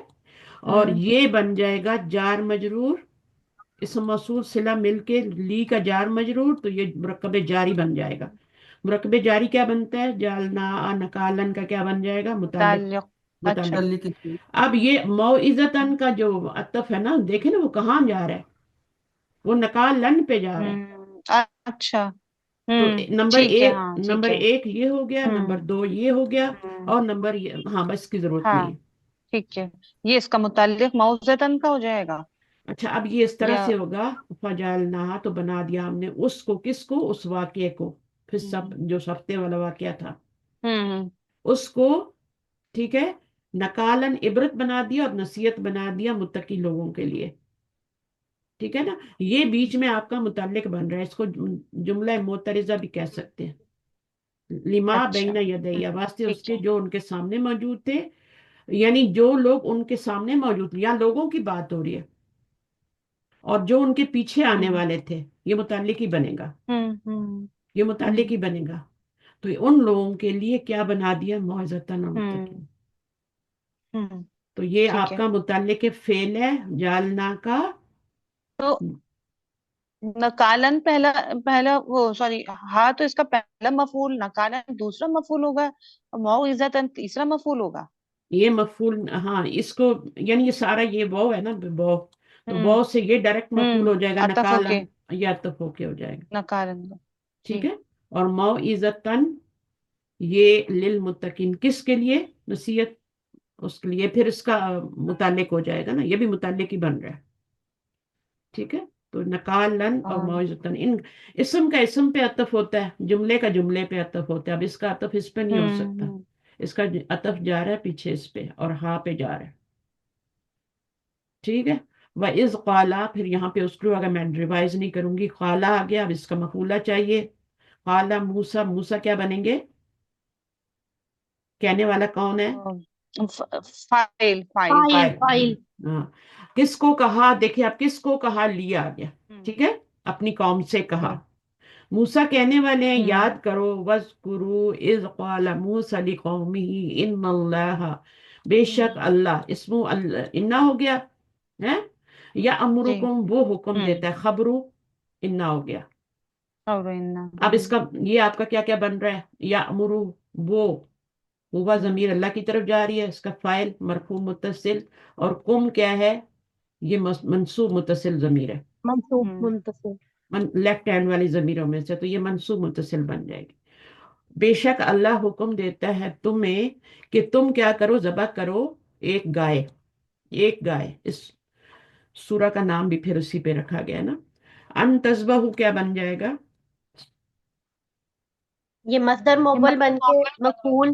Speaker 1: اور یہ بن جائے گا جار مجرور، اسم موصول صلہ مل کے لی کا جار مجرور، تو یہ مرکب جاری بن جائے گا۔ مرکب جاری کیا بنتا ہے؟ جالنا نکالن کا کیا بن جائے گا؟ متعلق،
Speaker 3: متعلق، اچھا،
Speaker 1: متعلق۔
Speaker 4: چلی کی تھی۔
Speaker 1: اب یہ موعظتن کا جو عطف ہے نا، دیکھیں نا وہ کہاں جا رہا ہے؟ وہ نکالن پہ جا رہا ہے۔
Speaker 3: اچھا،
Speaker 1: تو
Speaker 3: ٹھیک ہے، ہاں ٹھیک
Speaker 1: نمبر
Speaker 3: ہے،
Speaker 1: ایک یہ ہو گیا، نمبر دو یہ ہو گیا،
Speaker 3: ہوں
Speaker 1: اور نمبر ہاں بس کی ضرورت
Speaker 3: ہاں
Speaker 1: نہیں ہے۔
Speaker 3: ٹھیک ہے، یہ اس کا متعلق موعظتن کا ہو جائے گا،
Speaker 1: اچھا اب یہ اس طرح
Speaker 3: یا
Speaker 1: سے ہوگا، فجالنا تو بنا دیا ہم نے اس کو، کس کو؟ اس واقعے کو، پھر سب جو ہفتے والا واقعہ تھا
Speaker 3: ہوں
Speaker 1: اس کو، ٹھیک ہے، نکالن عبرت بنا دیا اور نصیحت بنا دیا متقی لوگوں کے لیے، ٹھیک ہے نا؟ یہ بیچ میں آپ کا متعلق بن رہا ہے، اس کو جملہ معترضہ بھی کہہ سکتے ہیں۔ لما
Speaker 3: اچھا،
Speaker 1: بین یدیہ واسطے اس
Speaker 3: ٹھیک
Speaker 1: کے
Speaker 3: ہے،
Speaker 1: جو ان کے سامنے موجود تھے، یعنی جو لوگ ان کے سامنے موجود تھے، یا لوگوں کی بات ہو رہی ہے، اور جو ان کے پیچھے آنے
Speaker 3: ہوں
Speaker 1: والے تھے، یہ متعلق ہی بنے گا،
Speaker 3: ہوں
Speaker 1: یہ متعلق ہی بنے گا۔ تو ان لوگوں کے لیے کیا بنا دیا؟ موعظتاً و متقین۔
Speaker 3: ہوں ہوں
Speaker 1: تو یہ
Speaker 3: ٹھیک
Speaker 1: آپ
Speaker 3: ہے،
Speaker 1: کا متعلق فعل ہے جالنا کا۔
Speaker 3: تو نکالن پہلا پہلا وہ سوری، ہاں تو اس کا پہلا مفعول، نکالن دوسرا مفعول ہوگا، اور موعظتن تیسرا مفعول ہوگا۔
Speaker 1: یہ مفعول، ہاں اس کو، یعنی یہ سارا یہ واو ہے نا، واو، تو
Speaker 3: ہوں
Speaker 1: واو سے یہ ڈائریکٹ مفعول ہو جائے گا
Speaker 3: عطف ہو
Speaker 1: نکالن،
Speaker 3: کے،
Speaker 1: یا عطف ہو کے ہو جائے گا،
Speaker 3: نکالن کا،
Speaker 1: ٹھیک
Speaker 3: جی،
Speaker 1: ہے۔ اور موعظتاً یہ للمتقین، کس کے لیے؟ نصیحت اس کے لیے، پھر اس کا متعلق ہو جائے گا نا، یہ بھی متعلق ہی بن رہا ہے، ٹھیک ہے۔ تو نکالن اور
Speaker 3: اور
Speaker 1: موعظتاً، ان اسم کا اسم پہ عطف ہوتا ہے، جملے کا جملے پہ عطف ہوتا ہے، اب اس کا عطف اس پہ نہیں ہو سکتا،
Speaker 3: ہوں
Speaker 1: اس کا عطف جا رہا ہے پیچھے اس پہ، اور ہاں پہ جا رہا ہے، ٹھیک ہے۔ وَإِذْ قَالَا، پھر یہاں پہ اس کو اگر میں ریوائز نہیں کروں گی، قالا آ گیا، اب اس کا مفعولہ چاہیے، قالا موسیٰ، موسیٰ کیا بنیں گے؟ کہنے والا کون ہے؟
Speaker 3: فائل فائل،
Speaker 2: فائل
Speaker 1: فاعل،
Speaker 2: فائل
Speaker 1: ہاں۔ کس کو کہا؟ دیکھیں اب کس کو کہا، لیا آ گیا،
Speaker 3: ہوں
Speaker 1: ٹھیک ہے، اپنی قوم سے کہا۔
Speaker 3: ہوں
Speaker 1: موسیٰ کہنے والے ہیں،
Speaker 3: ہوں
Speaker 1: یاد کرو، وَاذْكُرُوا إِذْ قَالَ مُوسَىٰ لِقَوْمِهِ إِنَّ اللَّهَ، بے شک
Speaker 3: ہوں،
Speaker 1: اللہ، اسمو انا ہو گیا ہے، یا
Speaker 3: جی،
Speaker 1: امرکم وہ حکم
Speaker 3: ہوں،
Speaker 1: دیتا ہے، خبرو انا ہو گیا۔
Speaker 3: اور
Speaker 1: اب اس کا یہ آپ کا کیا کیا بن رہا ہے؟ یا امرو، وہ ہوا ضمیر اللہ کی طرف جا رہی ہے، اس کا فاعل مرفوع متصل، اور کم کیا ہے؟ یہ منصوب متصل ضمیر ہے،
Speaker 2: منصوب
Speaker 3: ہوں
Speaker 2: منتصب
Speaker 1: لیفٹ ہینڈ والی ضمیروں میں سے، تو یہ منصوب متصل بن جائے گی۔ بے شک اللہ حکم دیتا ہے تمہیں کہ تم کیا کرو؟ ذبح کرو ایک گائے، ایک گائے، اس سورہ کا نام بھی پھر اسی پہ رکھا گیا نا۔ ان تذبحوا کیا بن جائے گا؟
Speaker 2: یہ مصدر
Speaker 3: یہ
Speaker 2: مول بن کے مفعول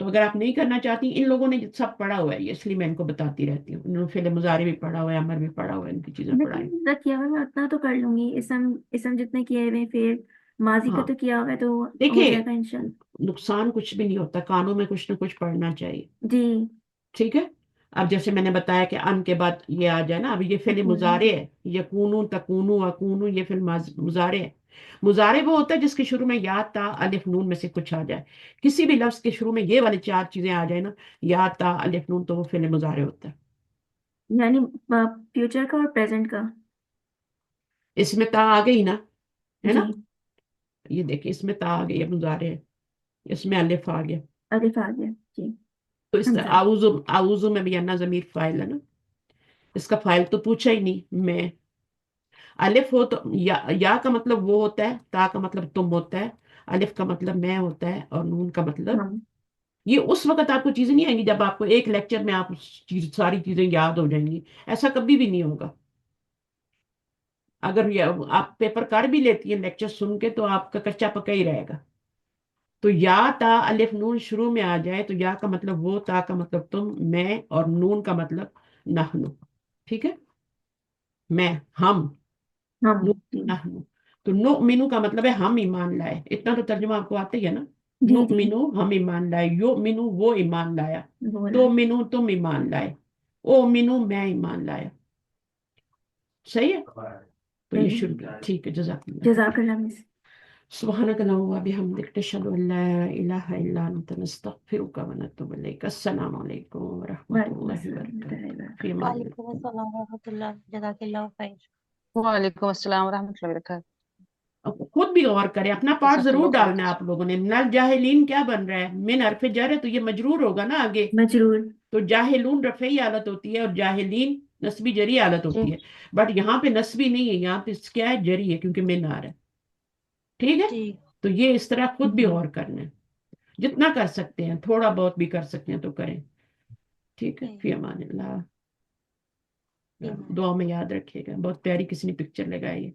Speaker 1: تو اگر آپ نہیں کرنا چاہتی، ان لوگوں نے سب پڑھا ہوا ہے یہ، اس لیے میں ان کو بتاتی رہتی ہوں. انہوں نے فعل مضارع بھی پڑھا ہوا ہے، امر بھی پڑھا ہوا ہے، ان کی چیزیں پڑھائی.
Speaker 5: لیکن جتنا کیا ہوا ہے میں اتنا تو کر لوں گی. اسم جتنے کیے ہوئے ہیں، پھر ماضی کا
Speaker 1: ہاں
Speaker 5: تو کیا ہوا ہے تو ہو
Speaker 1: دیکھیں،
Speaker 5: جائے گا انشاءاللہ.
Speaker 1: نقصان کچھ بھی نہیں ہوتا، کانوں میں کچھ نہ کچھ پڑھنا چاہیے.
Speaker 5: جی.
Speaker 1: ٹھیک ہے. اب جیسے میں نے بتایا کہ ان کے بعد یہ آ جائے نا، اب یہ فعل مضارع ہے، یکونو تکونو اکونو، یہ فعل مضارع ہے. مضارع وہ ہوتا ہے جس کے شروع میں یا تا الف نون میں سے کچھ آ جائے. کسی بھی لفظ کے شروع میں یہ والی 4 چیزیں آ جائے نا، یا تا الف نون، تو وہ فعل مضارع ہوتا ہے.
Speaker 5: یعنی فیوچر کا اور پریزنٹ کا.
Speaker 1: اس میں تا آ گئی نا، ہے نا.
Speaker 5: جی.
Speaker 1: یہ دیکھیں اس میں تا آ گئی ہے، مضارع ہے. اس میں الف آ گیا.
Speaker 5: الف آ گیا. جی.
Speaker 1: تو اس
Speaker 5: حمزہ.
Speaker 1: اعوذ، اعوذ میں بھی انا ضمیر فاعل ہے نا. اس کا فاعل تو پوچھا ہی نہیں. میں الف ہو تو یا کا مطلب وہ ہوتا ہے، تا کا مطلب تم ہوتا ہے، الف کا مطلب میں ہوتا ہے، اور نون کا مطلب
Speaker 5: ہم.
Speaker 1: یہ. اس وقت آپ کو چیزیں نہیں آئیں گی جب آپ کو ایک لیکچر میں آپ ساری چیزیں یاد ہو جائیں گی. ایسا کبھی بھی نہیں ہوگا. اگر آپ پیپر کر بھی لیتی ہیں لیکچر سن کے، تو آپ کا کچا پکا ہی رہے گا. تو یا تا الف نون شروع میں آ جائے تو یا کا مطلب وہ، تا کا مطلب تم، میں، اور نون کا مطلب نحنو. ٹھیک ہے. میں، ہم،
Speaker 5: ہم. جی.
Speaker 1: نحنو. تو نؤمنو کا مطلب ہے ہم ایمان لائے. اتنا تو ترجمہ آپ کو آتا ہی ہے نا.
Speaker 5: جی. جی.
Speaker 1: نؤمنو ہم ایمان لائے، یؤمنو وہ ایمان لایا،
Speaker 5: بولا.
Speaker 1: تو منو تم ایمان لائے، او منو میں ایمان لایا. صحیح ہے. تو یہ
Speaker 5: صحیح.
Speaker 1: شروع کیا. ٹھیک ہے. جزاک اللہ.
Speaker 5: جزاک اللہ مس.
Speaker 1: سبحانك اللهم وبحمدك نشهد ان لا اله الا انت نستغفرك ونتوب اليك. السلام عليكم ورحمة
Speaker 5: وعلیکم
Speaker 1: الله
Speaker 5: السلام ورحمۃ اللہ
Speaker 1: وبركاته.
Speaker 5: وبرکاتہ.
Speaker 1: في امان الله.
Speaker 2: وعلیکم السلام ورحمۃ اللہ، جزاک اللہ خیر.
Speaker 3: وعلیکم السلام ورحمۃ اللہ وبرکاتہ.
Speaker 1: اب خود بھی غور کریں، اپنا پارٹ
Speaker 3: جزاک
Speaker 1: ضرور
Speaker 3: اللہ خیر.
Speaker 1: ڈالنا ہے آپ لوگوں نے. نل جاہلین کیا بن رہا ہے؟ من حرف جر ہے تو یہ مجرور ہوگا نا آگے.
Speaker 5: مجرور.
Speaker 1: تو جاہلون رفعی حالت ہوتی ہے، اور جاہلین نسبی جری حالت
Speaker 3: جی.
Speaker 1: ہوتی ہے. بٹ یہاں پہ نسبی نہیں ہے، یہاں پہ کیا ہے؟ جری ہے، کیونکہ من آ رہا ہے. ٹھیک ہے.
Speaker 2: جی.
Speaker 1: تو یہ اس طرح خود بھی
Speaker 5: جی.
Speaker 1: غور کرنا ہے. جتنا کر سکتے ہیں، تھوڑا بہت بھی کر سکتے ہیں تو کریں. ٹھیک ہے.
Speaker 2: جی.
Speaker 1: فی امان اللہ.
Speaker 2: جی.
Speaker 1: دعا میں یاد رکھیے گا. بہت پیاری کسی نے پکچر لگائی ہے.